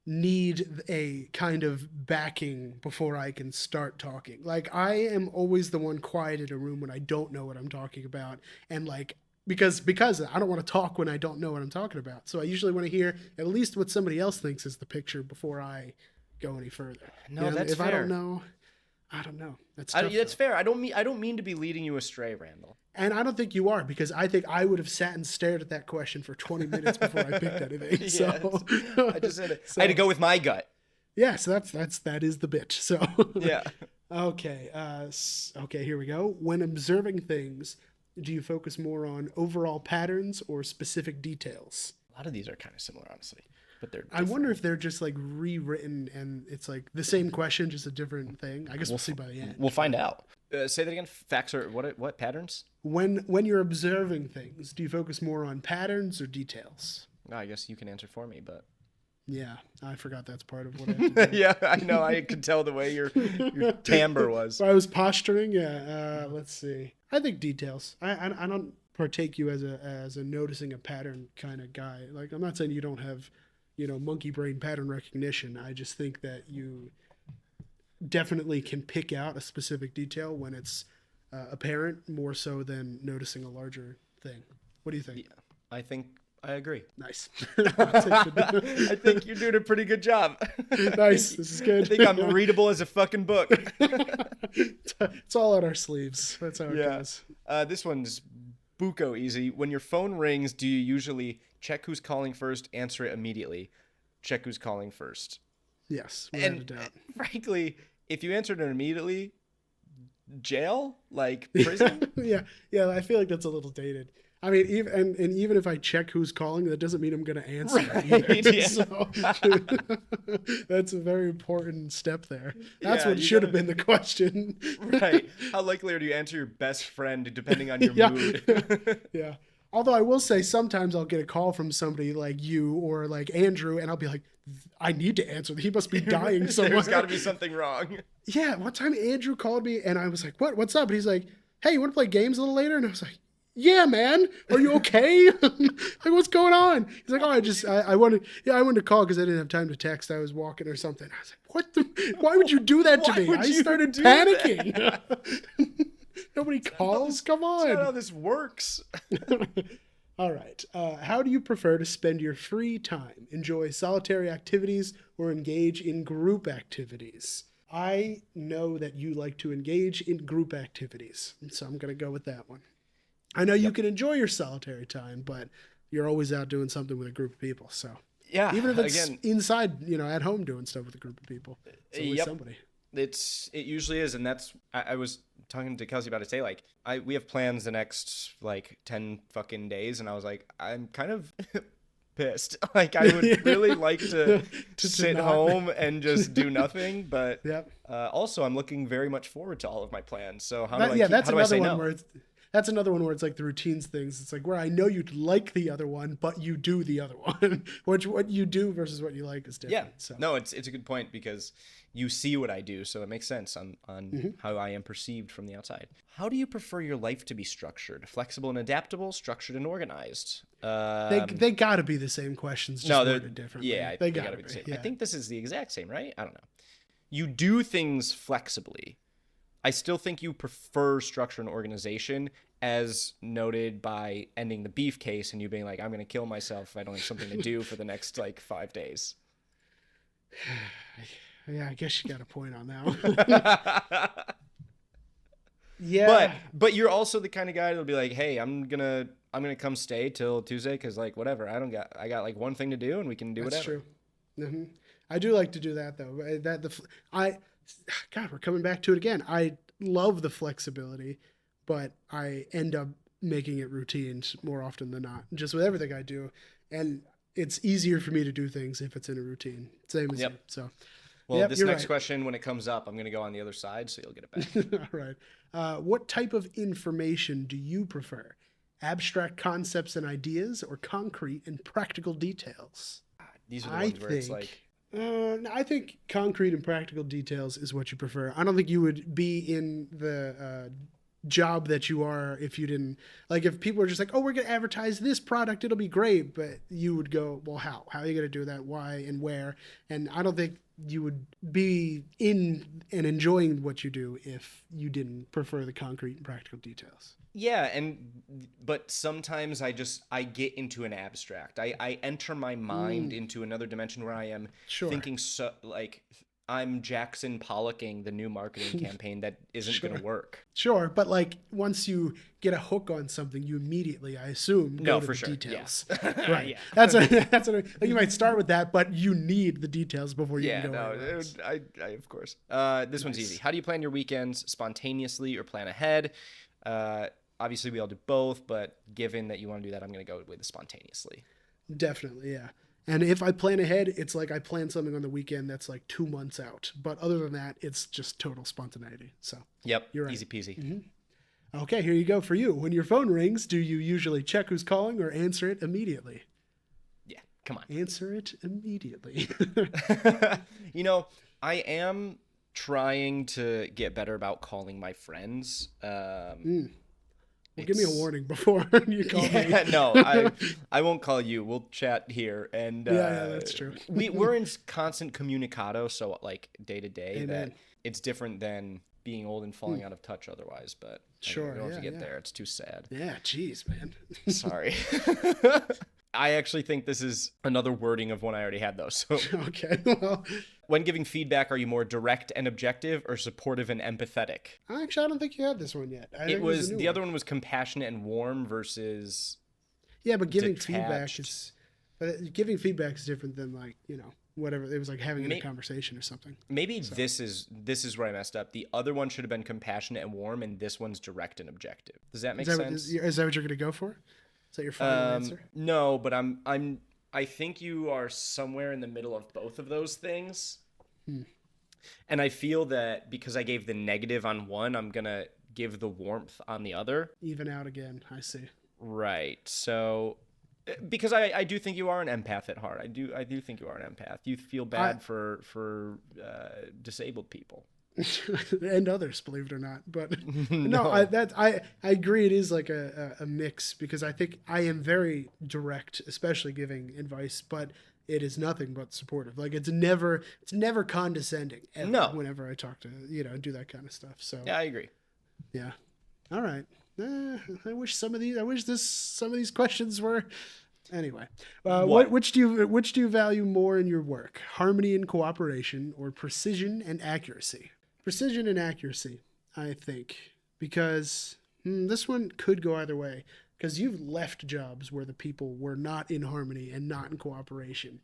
S2: need a kind of backing before I can start talking. Like, I am always the one quiet in a room when I don't know what I'm talking about, and like, because I don't want to talk when I don't know what I'm talking about. So I usually want to hear at least what somebody else thinks is the picture before I go any further.
S1: No, that's fair.
S2: If I don't know. That's tough,
S1: that's fair. I don't mean to be leading you astray, Randall.
S2: And I don't think you are, because I think I would have sat and stared at that question for 20 minutes before I picked anything. So
S1: I just said it. I had to go with my gut.
S2: Yeah, so that is the bit. So
S1: yeah.
S2: Okay. Okay, here we go. When observing things, do you focus more on overall patterns or specific details?
S1: A lot of these are kind of similar, honestly, but they're different.
S2: I wonder if they're just like rewritten and it's like the same question, just a different thing. I guess we'll see by the end.
S1: We'll find out. Say that again. Facts or what patterns?
S2: When you're observing things, do you focus more on patterns or details?
S1: I guess you can answer for me, but
S2: yeah, I forgot that's part of what I have to do.
S1: Yeah, I know. I could tell the way your timbre was.
S2: I was posturing. Yeah. Let's see. I think details. I don't partake you as a noticing a pattern kind of guy. Like, I'm not saying you don't have, monkey brain pattern recognition. I just think that you definitely can pick out a specific detail when it's apparent, more so than noticing a larger thing. What do you think?
S1: Yeah, I agree.
S2: Nice.
S1: I think you're doing a pretty good job.
S2: Nice. This is good.
S1: I think I'm readable as a fucking book.
S2: It's all on our sleeves. That's how it goes.
S1: This one's buco easy. When your phone rings, do you usually check who's calling first, answer it immediately? Check who's calling first.
S2: Yes, without a doubt.
S1: Frankly, if you answered it immediately, jail? Like prison?
S2: Yeah, I feel like that's a little dated. I mean, even if I check who's calling, that doesn't mean I'm going to answer it either.
S1: Yeah.
S2: So, that's a very important step there. That's what should have been the question.
S1: Right. How likely are you to answer your best friend depending on your mood?
S2: Yeah. Although I will say sometimes I'll get a call from somebody like you or like Andrew, and I'll be like, I need to answer. He must be dying somewhere.
S1: There's got to be something wrong.
S2: Yeah. One time Andrew called me, and I was like, what's up? And he's like, hey, you want to play games a little later? And I was like, yeah, man. Are you okay? Like, what's going on? He's like, oh, I wanted to call because I didn't have time to text. I was walking or something. I was like, why would you do that to me? I started panicking. Nobody calls? Come on.
S1: That's not how this works.
S2: All right. How do you prefer to spend your free time? Enjoy solitary activities or engage in group activities? I know that you like to engage in group activities, so I'm going to go with that one. I know you can enjoy your solitary time, but you're always out doing something with a group of people. So
S1: yeah,
S2: even if it's inside, at home doing stuff with a group of people, it's always somebody.
S1: It usually is, and that's I was talking to Kelsey about it today. Like we have plans the next like 10 fucking days, and I was like, I'm kind of pissed. Like I would really like to sit
S2: not.
S1: home and just do nothing. But
S2: Yep.
S1: Also, I'm looking very much forward to all of my plans. So how
S2: That's
S1: do I say
S2: another one
S1: no?
S2: where that's another one where it's like the routines things. It's like where I know you'd like the other one, but you do the other one. Which what you do versus what you like is different.
S1: Yeah.
S2: So.
S1: No, it's a good point because you see what I do, so it makes sense on how I am perceived from the outside. How do you prefer your life to be structured? Flexible and adaptable, structured and organized?
S2: They got to be the same questions, just worded differently.
S1: Yeah,
S2: they
S1: got to
S2: be
S1: the same.
S2: Yeah.
S1: I think this is the exact same, right? I don't know. You do things flexibly. I still think you prefer structure and organization, as noted by ending the beef case and you being like, I'm going to kill myself if I don't have something to do for the next 5 days.
S2: Yeah, I guess you got a point on that one. Yeah.
S1: But you're also the kind of guy that'll be like, hey, I'm gonna come stay till Tuesday because whatever, I got one thing to do and we can do
S2: That's
S1: whatever.
S2: True. Mm-hmm. I do like to do that though. God, we're coming back to it again. I love the flexibility, but I end up making it routines more often than not, just with everything I do. And it's easier for me to do things if it's in a routine. Same as you. So,
S1: well, this next question, when it comes up, I'm going to go on the other side, so you'll get it back.
S2: All right. What type of information do you prefer? Abstract concepts and ideas, or concrete and practical details?
S1: These are the ones where it's like...
S2: I think concrete and practical details is what you prefer. I don't think you would be in the job that you are if you didn't, like, if people are just like, oh, we're going to advertise this product, it'll be great. But you would go, well, how are you going to do that? Why and where? And I don't think you would be in and enjoying what you do if you didn't prefer the concrete and practical details.
S1: Yeah, but sometimes I get into an abstract. I enter my mind into another dimension where I am thinking I'm Jackson Pollocking the new marketing campaign that isn't going to work.
S2: Sure, but like once you get a hook on something, you immediately, I assume, go to the details. Yeah. Right. Yeah. That's like you might start with that, but you need the details before you can go.
S1: I of course. This one's easy. How do you plan your weekends? Spontaneously or plan ahead? Obviously, we all do both, but given that you want to do that, I'm going to go with the spontaneously.
S2: Definitely, yeah. And if I plan ahead, it's like I plan something on the weekend that's like 2 months out. But other than that, it's just total spontaneity. So
S1: yep,
S2: you're right.
S1: Easy peasy.
S2: Mm-hmm. Okay, here you go for you. When your phone rings, do you usually check who's calling or answer it immediately?
S1: Yeah, come on.
S2: Answer it immediately.
S1: I am trying to get better about calling my friends.
S2: Well, give me a warning before you call me.
S1: No, I won't call you. We'll chat here. And
S2: yeah, that's true.
S1: we're in constant communicado, so like day to day, that it's different than being old and falling out of touch otherwise. But
S2: sure,
S1: we don't have to get there. It's too sad.
S2: Yeah, jeez, man.
S1: Sorry. I actually think this is another wording of one I already had, though. So
S2: okay, well.
S1: When giving feedback, are you more direct and objective or supportive and empathetic?
S2: Actually, I don't think you had this one yet.
S1: The other one was compassionate and warm versus
S2: but giving
S1: detached.
S2: Giving feedback is different than whatever. It was like having a conversation or something.
S1: Maybe this is where I messed up. The other one should have been compassionate and warm, and this one's direct and objective. Does that make sense?
S2: Is that what you're going to go for? Is that your final answer?
S1: No, but I think you are somewhere in the middle of both of those things. And I feel that because I gave the negative on one, I'm going to give the warmth on the other.
S2: Even out again, I see.
S1: Right. So, because I do think you are an empath at heart. I do think you are an empath. You feel bad for disabled people.
S2: And others, believe it or not, but no, I agree. It is like a mix, because I think I am very direct, especially giving advice, but it is nothing but supportive. Like it's never condescending ever.
S1: No.
S2: Whenever I talk to do that kind of stuff. So
S1: yeah, I agree.
S2: Yeah. All right. I wish some of these questions were. Anyway, which do you value more in your work? Harmony and cooperation, or precision and accuracy? Precision and accuracy, I think, because this one could go either way. Because you've left jobs where the people were not in harmony and not in cooperation.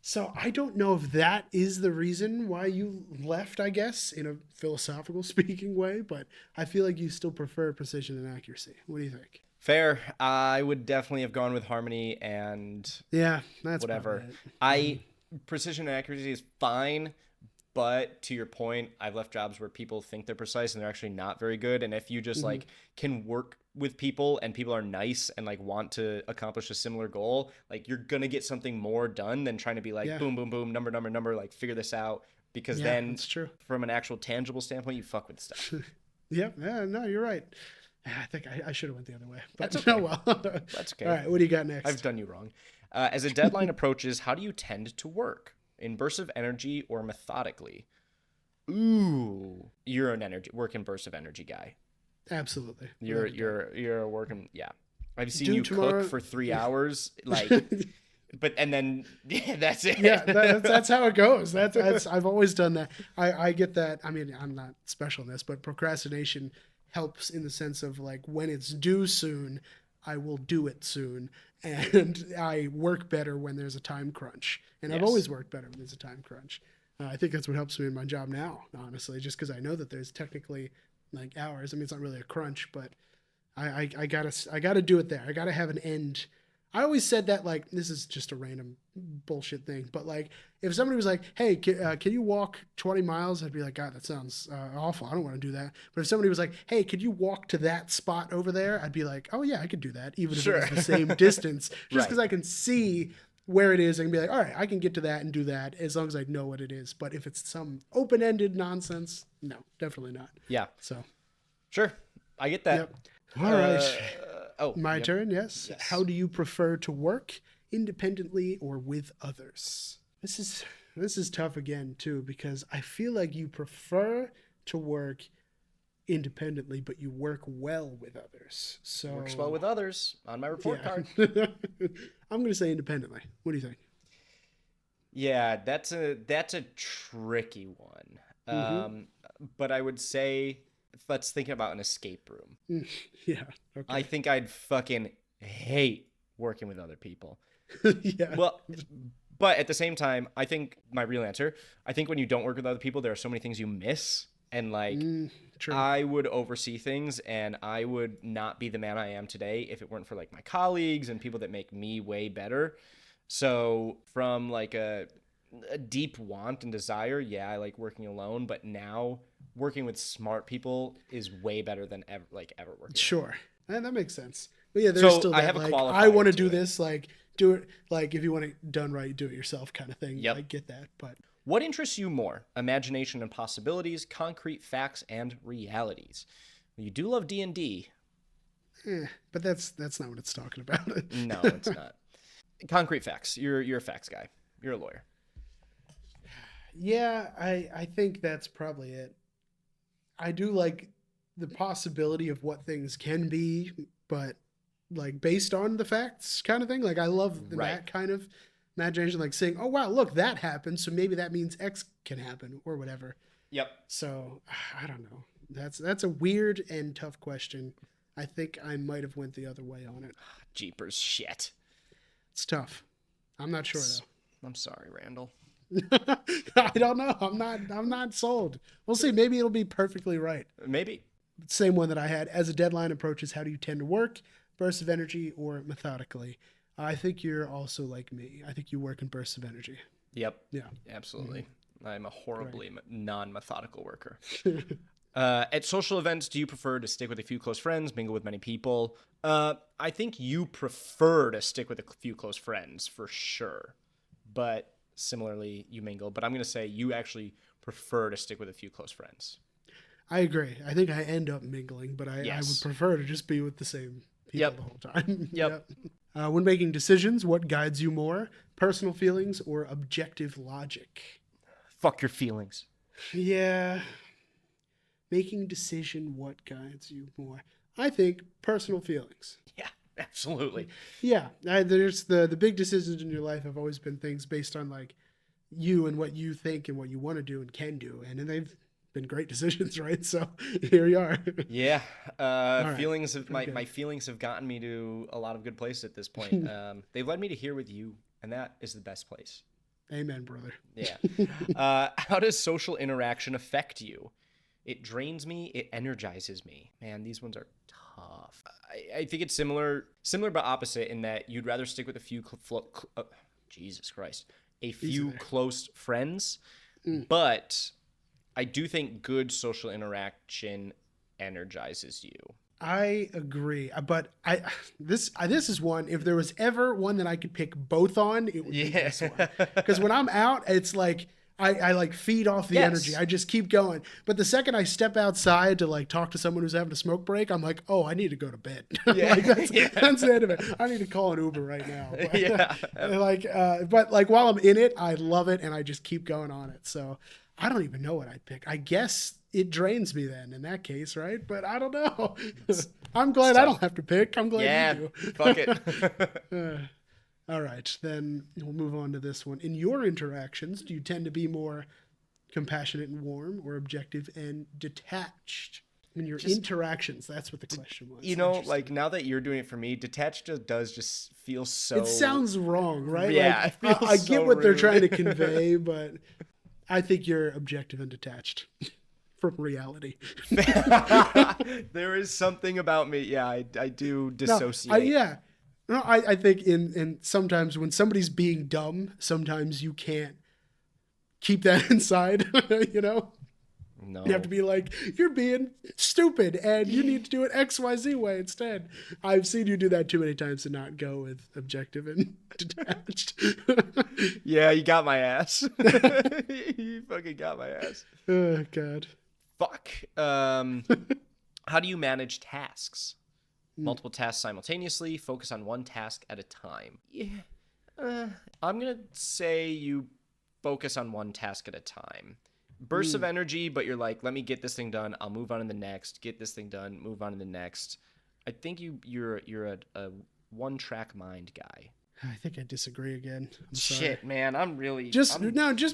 S2: So I don't know if that is the reason why you left, I guess, in a philosophical speaking way, but I feel like you still prefer precision and accuracy. What do you think?
S1: Fair. I would definitely have gone with harmony and
S2: Yeah, that's
S1: whatever.
S2: probably it.
S1: I precision and accuracy is fine, but to your point, I've left jobs where people think they're precise and they're actually not very good. And if you just
S2: Mm-hmm.
S1: like can work with people and people are nice and like want to accomplish a similar goal, like you're gonna get something more done than trying to be like
S2: Yeah,
S1: boom, boom, boom, number, number, number, like figure this out. Because
S2: yeah,
S1: then
S2: that's true.
S1: from an actual tangible standpoint, you fuck with stuff.
S2: Yeah, yeah, no, you're right. I think I should have went the other way, but
S1: That's okay.
S2: oh well.
S1: That's okay.
S2: All right, what do you got next?
S1: I've done you wrong. As a deadline approaches, how do you tend to work? In bursts of energy or methodically? Ooh, you're an work in bursts of energy guy.
S2: Absolutely.
S1: You're a working, yeah. I've seen
S2: Do
S1: you
S2: tomorrow-
S1: cook for 3 hours, like, but and then yeah, that's it.
S2: Yeah, that's how it goes. That's I've always done that. I get that. I mean, I'm not special in this, but procrastination helps in the sense of like when it's due soon, I will do it soon, and I work better when there's a time crunch. And I've
S1: Yes.
S2: always worked better when there's a time crunch. I think that's what helps me in my job now, honestly, just because I know that there's technically like hours. I mean, it's not really a crunch, but I gotta do it there. I gotta have an end. I always said that, like, this is just a random bullshit thing, but like if somebody was like, hey, can you walk 20 miles? I'd be like, God, that sounds awful. I don't want to do that. But if somebody was like, hey, could you walk to that spot over there? I'd be like, oh yeah, I could do that, even if it was the same distance, just because I can see where it is and be like, all right, I can get to that and do that as long as I know what it is. But if it's some open-ended nonsense, no, definitely not.
S1: Yeah,
S2: So
S1: sure, I get that.
S2: yep. All right. My
S1: yep.
S2: turn, yes. How do you prefer to work, independently or with others? This is tough again too, because I feel like you prefer to work independently, but you work well with others. So
S1: Works well with others on my report card.
S2: I'm gonna say independently. What do you think?
S1: Yeah, that's a tricky one. But I would say let's think about an escape room.
S2: Yeah. Okay.
S1: I think I'd fucking hate working with other people.
S2: Yeah.
S1: Well, but at the same time, I think my real answer, I think when you don't work with other people, there are so many things you miss. And like,
S2: True.
S1: I would oversee things and I would not be the man I am today if it weren't for like my colleagues and people that make me way better. So from like a deep want and desire, yeah, I like working alone, but now working with smart people is way better than ever working.
S2: Sure. And that makes sense. But yeah, there's
S1: So
S2: still
S1: I
S2: that,
S1: have a
S2: like,
S1: qualifier
S2: I want to
S1: to
S2: do
S1: it.
S2: this, like, do it, like, if you want it done right, do it yourself kind of thing.
S1: Yep.
S2: I get that. But
S1: What interests you more? Imagination and possibilities, concrete facts and realities. Well, you do love D&D.
S2: but that's not what it's talking about.
S1: No, it's not. Concrete facts. You're a facts guy. You're a lawyer.
S2: Yeah, I think that's probably it. I do like the possibility of what things can be, but like based on the facts kind of thing. Like I love
S1: Right.
S2: that kind of imagination, like saying, oh wow, look, that happened, so maybe that means X can happen or whatever.
S1: Yep.
S2: So I don't know. That's a weird and tough question. I think I might have went the other way on it.
S1: Jeepers shit.
S2: It's tough. I'm not sure though.
S1: I'm sorry, Randall.
S2: I don't know. I'm not sold. We'll see. Maybe it'll be perfectly right.
S1: Maybe.
S2: Same one that I had. As a deadline approaches, how do you tend to work? Bursts of energy or methodically? I think you're also like me. I think you work in bursts of energy.
S1: Yep.
S2: Yeah.
S1: Absolutely. I'm a horribly non-methodical worker. At social events, do you prefer to stick with a few close friends, mingle with many people? I think you prefer to stick with a few close friends for sure. But similarly, you mingle. But I'm going to say you actually prefer to stick with a few close friends.
S2: I agree. I think I end up mingling, but I would prefer to just be with the same people the whole time.
S1: Yep.
S2: When making decisions, what guides you more? Personal feelings or objective logic?
S1: Fuck your feelings.
S2: Yeah. Making decision, what guides you more? I think personal feelings.
S1: Yeah, absolutely.
S2: Yeah. There's the big decisions in your life have always been things based on like you and what you think and what you want to do and can do. And they've been great decisions, right? So here you are.
S1: Yeah.
S2: right.
S1: Feelings of my feelings have gotten me to a lot of good places at this point. They've led me to here with you, and that is the best place.
S2: Amen, brother.
S1: Yeah. How does social interaction affect you? It drains me. It energizes me. Man, these ones are tough. I think it's similar but opposite in that you'd rather stick with a few Jesus Christ, a few close friends, but I do think good social interaction energizes you.
S2: I agree, but this is one. If there was ever one that I could pick both on, it would be this one. Because when I'm out, it's like I like feed off the energy. I just keep going. But the second I step outside to like talk to someone who's having a smoke break, I'm like, oh, I need to go to bed. Like that's the end of it. I need to call an Uber right now. But, but like while I'm in it, I love it and I just keep going on it. So I don't even know what I'd pick. I guess it drains me then in that case, right? But I don't know. I'm glad I don't have to pick. I'm glad you do.
S1: Fuck it.
S2: All right, then we'll move on to this one. In your interactions, do you tend to be more compassionate and warm or objective and detached? In your interactions, that's what the question was.
S1: You know, like now that you're doing it for me, detached does just feel so...
S2: It sounds wrong, right?
S1: Yeah,
S2: like, I get what they're trying to convey, but I think you're objective and detached from reality.
S1: There is something about me. Yeah, I do dissociate.
S2: No, I think in sometimes when somebody's being dumb, sometimes you can't keep that inside, you know?
S1: No.
S2: You have to be like, you're being stupid and you need to do it XYZ way instead. I've seen you do that too many times to not go with objective and detached.
S1: Yeah, you got my ass. You fucking got my ass.
S2: Oh, God.
S1: Fuck. How do you manage tasks? Multiple tasks simultaneously, focus on one task at a time. Yeah. I'm going to say you focus on one task at a time. Bursts of energy, but you're like, let me get this thing done. I'll move on to the next. Get this thing done. Move on to the next. I think you're a one-track mind guy.
S2: I think I disagree again.
S1: Shit, man. I'm really...
S2: just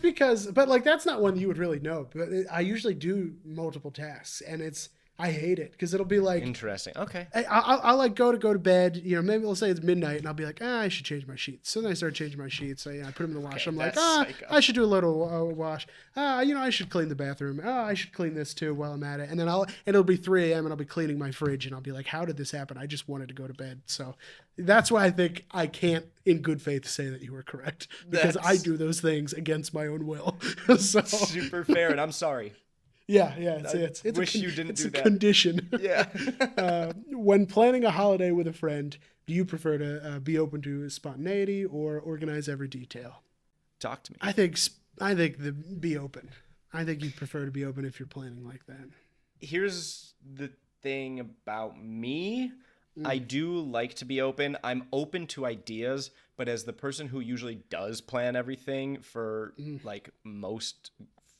S2: because... But, like, that's not one you would really know. But I usually do multiple tasks, and I hate it because it'll be like
S1: interesting. Okay.
S2: I'll like go to bed. You know, maybe we'll say it's midnight, and I'll be like, I should change my sheets. So then I start changing my sheets. I put them in the wash. I'm like, I should do a little wash. I should clean the bathroom. I should clean this too while I'm at it. And then it'll be 3 a.m. and I'll be cleaning my fridge, and I'll be like, how did this happen? I just wanted to go to bed. So that's why I think I can't, in good faith, say that you were correct because I do those things against my own will. So
S1: super fair, and I'm sorry.
S2: Yeah, it's
S1: wish you didn't do that.
S2: It's a condition.
S1: Yeah.
S2: When planning a holiday with a friend, do you prefer to be open to spontaneity or organize every detail?
S1: Talk to me.
S2: I think be open. I think you'd prefer to be open if you're planning like that.
S1: Here's the thing about me. I do like to be open. I'm open to ideas, but as the person who usually does plan everything for like most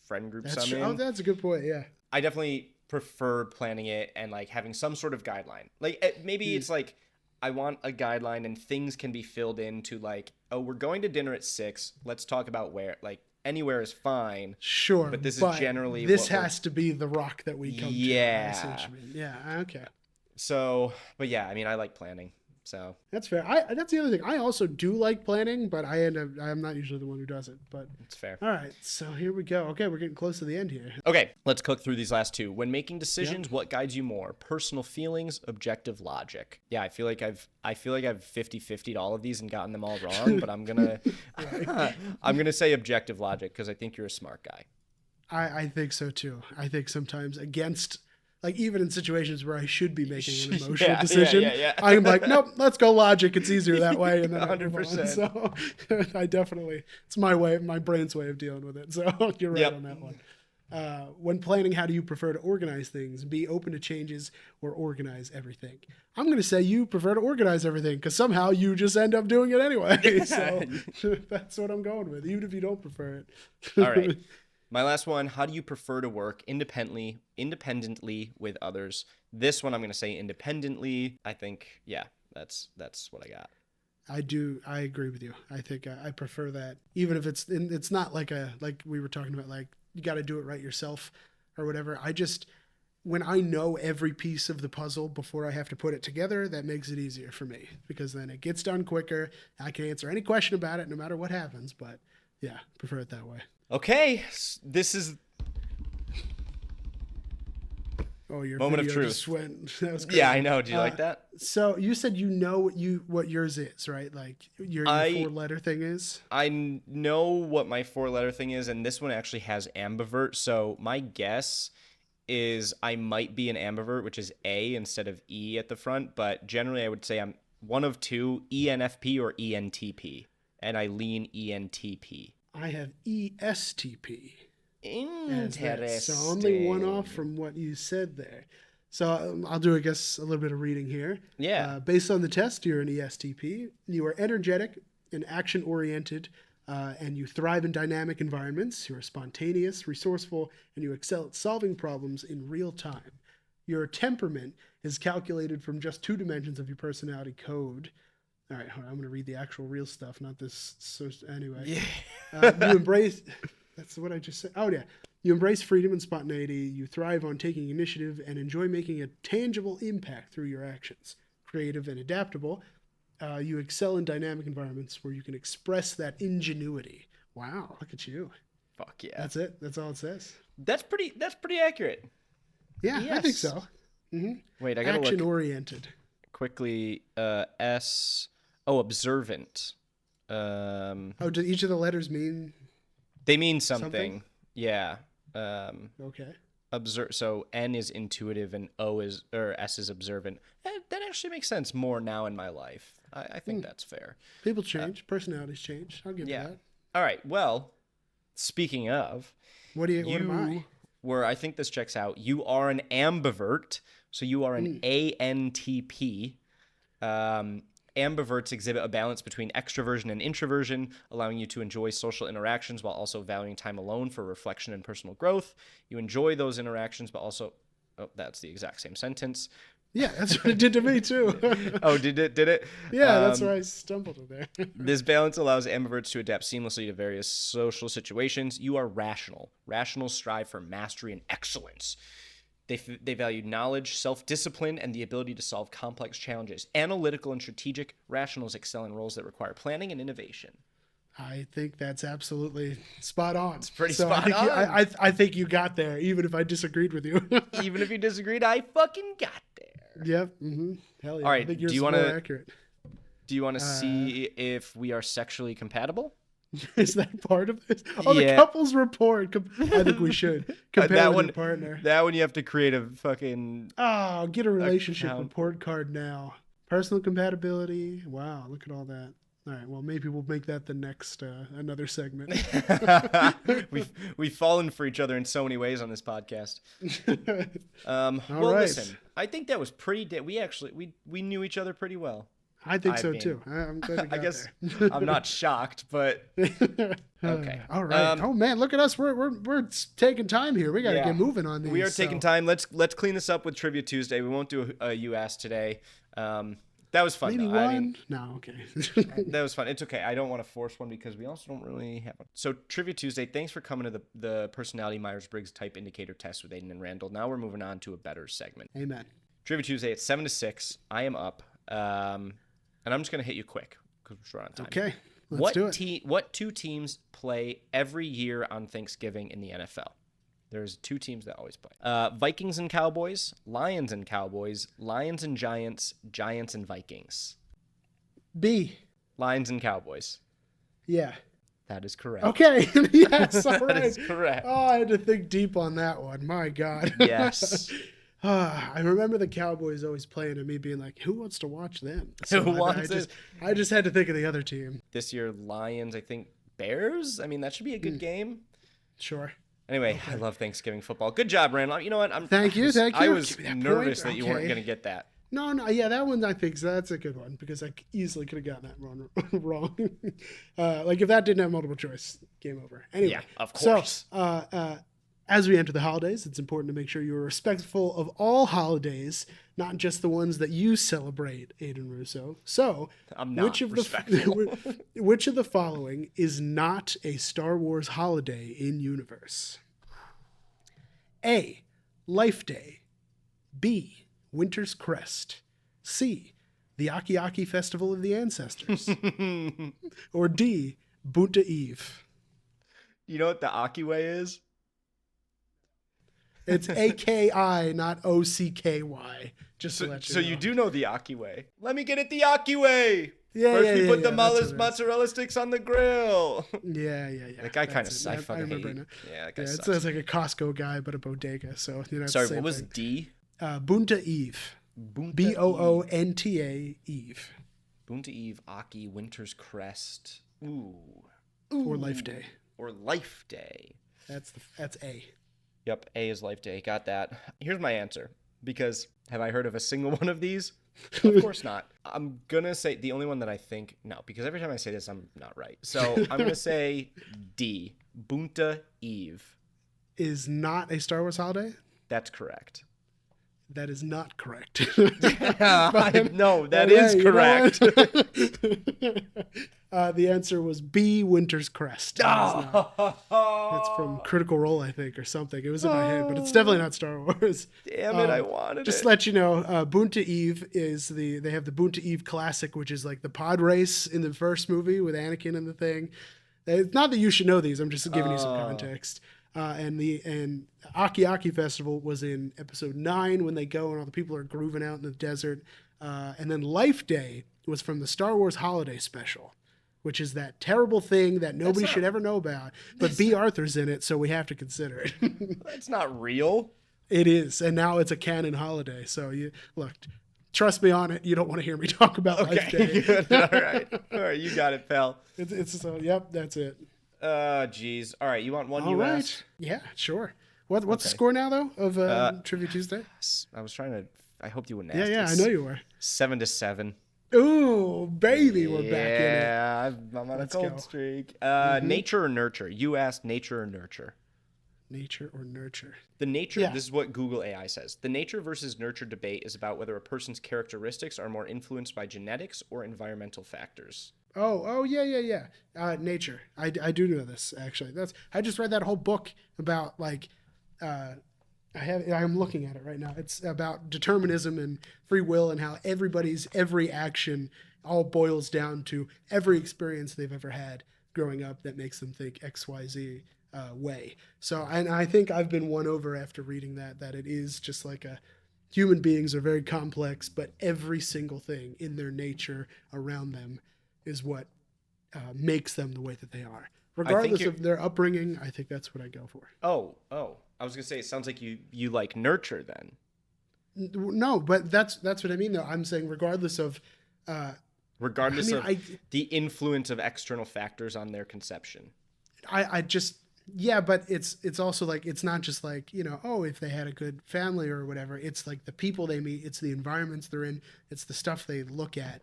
S1: friend groups I'm in.
S2: Oh, that's a good point. Yeah.
S1: I definitely prefer planning it and like having some sort of guideline. Like maybe it's like I want a guideline and things can be filled into like, oh, we're going to dinner at 6. Let's talk about where. Like anywhere is fine.
S2: Sure.
S1: But this is generally
S2: this has to be the rock that we come to.
S1: Yeah.
S2: I see what you mean. Yeah. Okay.
S1: So, but yeah, I mean, I like planning. So
S2: that's fair. That's the other thing. I also do like planning, but I'm not usually the one who does it. But
S1: it's fair.
S2: All right, so here we go. Okay, we're getting close to the end here.
S1: Okay, let's cook through these last two. When making decisions, what guides you more? Personal feelings, objective logic. Yeah, I feel like I've 50-50'd all of these and gotten them all wrong, but I'm gonna say objective logic because I think you're a smart guy.
S2: I think so too. I think sometimes against. Like, even in situations where I should be making an emotional decision, I'm like, nope, let's go logic. It's easier that way. And then 100%. So it's my brain's way of dealing with it. So you're right on that one. When planning, how do you prefer to organize things? Be open to changes or organize everything? I'm going to say you prefer to organize everything because somehow you just end up doing it anyway. So that's what I'm going with, even if you don't prefer it.
S1: All right. My last one, how do you prefer to work independently with others? This one I'm going to say independently. I think, that's what I got.
S2: I agree with you. I think I prefer that. Even if it's not like we were talking about, like you got to do it right yourself or whatever. When I know every piece of the puzzle before I have to put it together, that makes it easier for me because then it gets done quicker. I can answer any question about it no matter what happens, but yeah, prefer it that way.
S1: Okay, this is...
S2: Oh, your
S1: Moment of
S2: video
S1: truth.
S2: just went. That was crazy.
S1: Yeah, I know. Do you like that?
S2: So you said you know what yours is, right? Like your 4-letter thing is?
S1: I know what my 4-letter thing is, and this one actually has ambivert. So my guess is I might be an ambivert, which is A instead of E at the front. But generally, I would say I'm one of two, ENFP or ENTP. And I lean ENTP.
S2: I have ESTP.
S1: Interesting.
S2: So only one off from what you said there. So I'll do, I guess, a little bit of reading here.
S1: Yeah.
S2: Based on the test, you're an ESTP. You are energetic and action-oriented, and you thrive in dynamic environments. You are spontaneous, resourceful, and you excel at solving problems in real time. Your temperament is calculated from just 2 dimensions of your personality code. All right, hold on, I'm going to read the actual real stuff, not this. So anyway, you embrace... That's what I just said. Oh, yeah. You embrace freedom and spontaneity. You thrive on taking initiative and enjoy making a tangible impact through your actions. Creative and adaptable. You excel in dynamic environments where you can express that ingenuity. Wow, look at you.
S1: Fuck yeah.
S2: That's it. That's all it says.
S1: That's pretty accurate.
S2: Yeah, yes. I think so.
S1: Mm-hmm. Wait, I got to look.
S2: Action-oriented.
S1: Quickly, S. Oh, observant.
S2: Do each of the letters mean...
S1: They mean something. Yeah.
S2: Okay.
S1: So N is intuitive and S is observant. That actually makes sense more now in my life. I think that's fair.
S2: People change. Personalities change. I'll give you that.
S1: All right. Well, speaking of,
S2: what am I?
S1: I think this checks out. You are an ambivert. So you are an ANTP. Ambiverts exhibit a balance between extroversion and introversion, allowing you to enjoy social interactions while also valuing time alone for reflection and personal growth. You enjoy those interactions, but also... Oh, that's the exact same sentence.
S2: Yeah, that's what it did to me, too.
S1: Oh, did it?
S2: Yeah, that's where I stumbled in there.
S1: This balance allows ambiverts to adapt seamlessly to various social situations. You are rational. Rationals strive for mastery and excellence. They value knowledge, self-discipline, and the ability to solve complex challenges. Analytical and strategic rationals excel in roles that require planning and innovation.
S2: I think that's absolutely spot on.
S1: It's pretty spot on.
S2: I think you got there, even if I disagreed with you.
S1: Even if you disagreed, I fucking got there.
S2: Yep. Mm-hmm. Hell yeah.
S1: All right.
S2: I think yours is more accurate.
S1: Do you want to see if we are sexually compatible?
S2: Is that part of this? Oh, the couples report. I think we should compare with your partner.
S1: That one you have to create a fucking...
S2: Oh, get a relationship report card now. Personal compatibility. Wow, look at all that. All right, well, maybe we'll make that the next another segment.
S1: We've fallen for each other in so many ways on this podcast. Listen, I think that was pretty... We knew each other pretty well.
S2: I think so too. I'm glad we got
S1: I guess
S2: there.
S1: I'm not shocked, but okay.
S2: All right. Oh man, look at us. We're taking time here. We got to get moving on these.
S1: We are taking time. Let's clean this up with Trivia Tuesday. We won't do a You Ask today. That was fun.
S2: Maybe
S1: though.
S2: one. No, okay.
S1: That was fun. It's okay. I don't want to force one because we also don't really have one. So Trivia Tuesday. Thanks for coming to the personality Meyers Briggs type indicator test with Aiden and Randall. Now we're moving on to a better segment.
S2: Amen.
S1: Trivia Tuesday. It's 7-6. I am up. And I'm just going to hit you quick because we're short on time.
S2: Okay, let's do it.
S1: What 2 teams play every year on Thanksgiving in the NFL? There's 2 teams that always play. Vikings and Cowboys, Lions and Cowboys, Lions and Giants, Giants and Vikings.
S2: B.
S1: Lions and Cowboys.
S2: Yeah.
S1: That is correct.
S2: Okay. Yes, all right.
S1: That is correct.
S2: Oh, I had to think deep on that one. My God.
S1: Yes.
S2: I remember the Cowboys always playing and me being like, who wants to watch them? So I just had to think of the other team.
S1: This year, Lions, I think Bears. I mean, that should be a good game.
S2: Sure.
S1: Anyway, okay. I love Thanksgiving football. Good job, Randall. You know what?
S2: Thank you.
S1: I was nervous that you weren't going to get that.
S2: No, yeah, that one I think that's a good one because I easily could have gotten that wrong. Like if that didn't have multiple choice, game over. Anyway,
S1: yeah, of course.
S2: So, as we enter the holidays, it's important to make sure you're respectful of all holidays, not just the ones that you celebrate, Aiden Russo. So,
S1: I'm not respectful.
S2: Which of the following is not a Star Wars holiday in universe? A. Life Day. B. Winter's Crest. C. The Aki Aki Festival of the Ancestors. Or D. Bunta Eve.
S1: You know what the Aki way is?
S2: It's AKI, not OCKY. Just to let you know.
S1: So you do know the Aki way. Let me get it the Aki way.
S2: Yeah,
S1: First we put the
S2: that's
S1: mozzarella sticks on the grill.
S2: Yeah.
S1: That guy kind of I fucking
S2: remember
S1: hate.
S2: now.
S1: Yeah, that guy
S2: It
S1: sucks.
S2: sounds like a Costco guy, but a bodega. So
S1: Sorry,
S2: same
S1: what was
S2: thing.
S1: D?
S2: Bunta Eve. Boonta Eve.
S1: Bunta Eve, Aki, Winter's Crest. Ooh.
S2: Or Life Day.
S1: Or Life Day.
S2: That's A.
S1: Yep, A is Life Day. Got that. Here's my answer. Because have I heard of a single one of these? Of course not. I'm going to say the only one that I think, no, because every time I say this, I'm not right. So I'm going to say D. Bunta Eve.
S2: Is not a Star Wars holiday?
S1: That's correct.
S2: That is not correct.
S1: No, that is correct.
S2: The answer was B, Winter's Crest. It's from Critical Role, I think, or something. It was in my head, but it's definitely not Star Wars.
S1: Damn it, I wanted
S2: just
S1: it.
S2: to let you know, Bunta Eve is they have the Bunta Eve Classic, which is like the pod race in the first movie with Anakin and the thing. It's not that you should know these. I'm just giving you some context. And Aki Aki Festival was in episode 9 when they go and all the people are grooving out in the desert. And then Life Day was from the Star Wars Holiday Special, which is that terrible thing that nobody should ever know about. But B. Arthur's in it, so we have to consider it.
S1: That's not real.
S2: It is, and now it's a canon holiday. So look, trust me on it. You don't want to hear me talk about Life Day.
S1: Good. All right, you got it, pal.
S2: It's so yep, that's it.
S1: Geez. All right, you want one?
S2: All right. Yeah, sure. What's the score now though of Trivia Tuesday?
S1: I was trying to. I hoped you wouldn't ask.
S2: Yeah,
S1: this.
S2: I know you were.
S1: 7-7.
S2: Ooh, baby, we're back in it.
S1: Yeah, I'm on a cold streak. Nature or nurture? You asked nature or nurture.
S2: Nature or nurture?
S1: The nature, this is what Google AI says. The nature versus nurture debate is about whether a person's characteristics are more influenced by genetics or environmental factors.
S2: Oh, yeah. Nature. I do know this actually. I just read that whole book about like, I'm looking at it right now. It's about determinism and free will and how every action all boils down to every experience they've ever had growing up that makes them think XYZ way. So, and I think I've been won over after reading that it is just like human beings are very complex, but every single thing in their nature around them is what makes them the way that they are. Regardless of their upbringing, I think that's what I go for.
S1: Oh. I was going to say, it sounds like you like nurture then.
S2: No, but that's what I mean, though. I'm saying regardless of...
S1: the influence of external factors on their conception.
S2: Yeah, but it's also like, it's not just like, if they had a good family or whatever. It's like the people they meet. It's the environments they're in. It's the stuff they look at.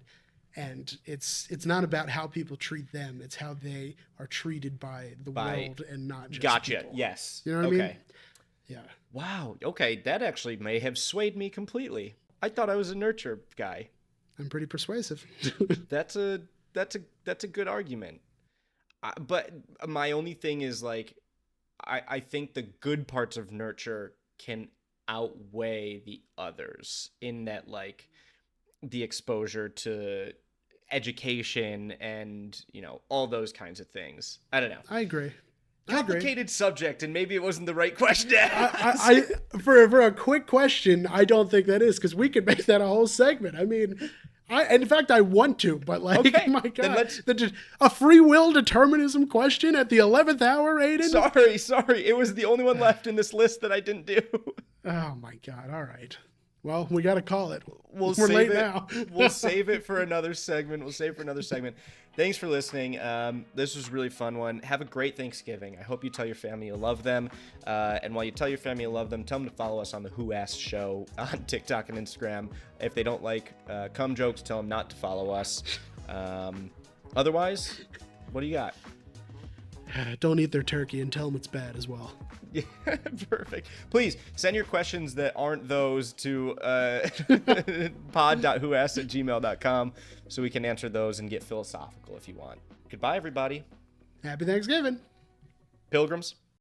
S2: And it's not about how people treat them. It's how they are treated by the world and not just people.
S1: Yes.
S2: You know what I mean? Yeah.
S1: Wow. Okay. That actually may have swayed me completely. I thought I was a nurture guy.
S2: I'm pretty persuasive.
S1: That's a good argument. But my only thing is like, I think the good parts of nurture can outweigh the others in that, like, the exposure to education and, all those kinds of things. I don't know.
S2: I agree.
S1: Complicated subject, and maybe it wasn't the right question to ask.
S2: For a quick question, I don't think that is, because we could make that a whole segment. I mean, in fact, I want to, but like,
S1: okay,
S2: my God, a free will determinism question at the 11th hour, Aiden?
S1: Sorry. It was the only one left in this list that I didn't do. Oh
S2: my God. All right. Well, we got to call it.
S1: We're late now. We'll save it for another segment. Thanks for listening. This was a really fun one. Have a great Thanksgiving. I hope you tell your family you love them. And while you tell your family you love them, tell them to follow us on the Who Asked Show on TikTok and Instagram. If they don't like cum jokes, tell them not to follow us. Otherwise, what do you got?
S2: Don't eat their turkey and tell them it's bad as well.
S1: Yeah, perfect. Please send your questions that aren't those to pod.whoasked@gmail.com so we can answer those and get philosophical if you want. Goodbye, everybody.
S2: Happy Thanksgiving.
S1: Pilgrims.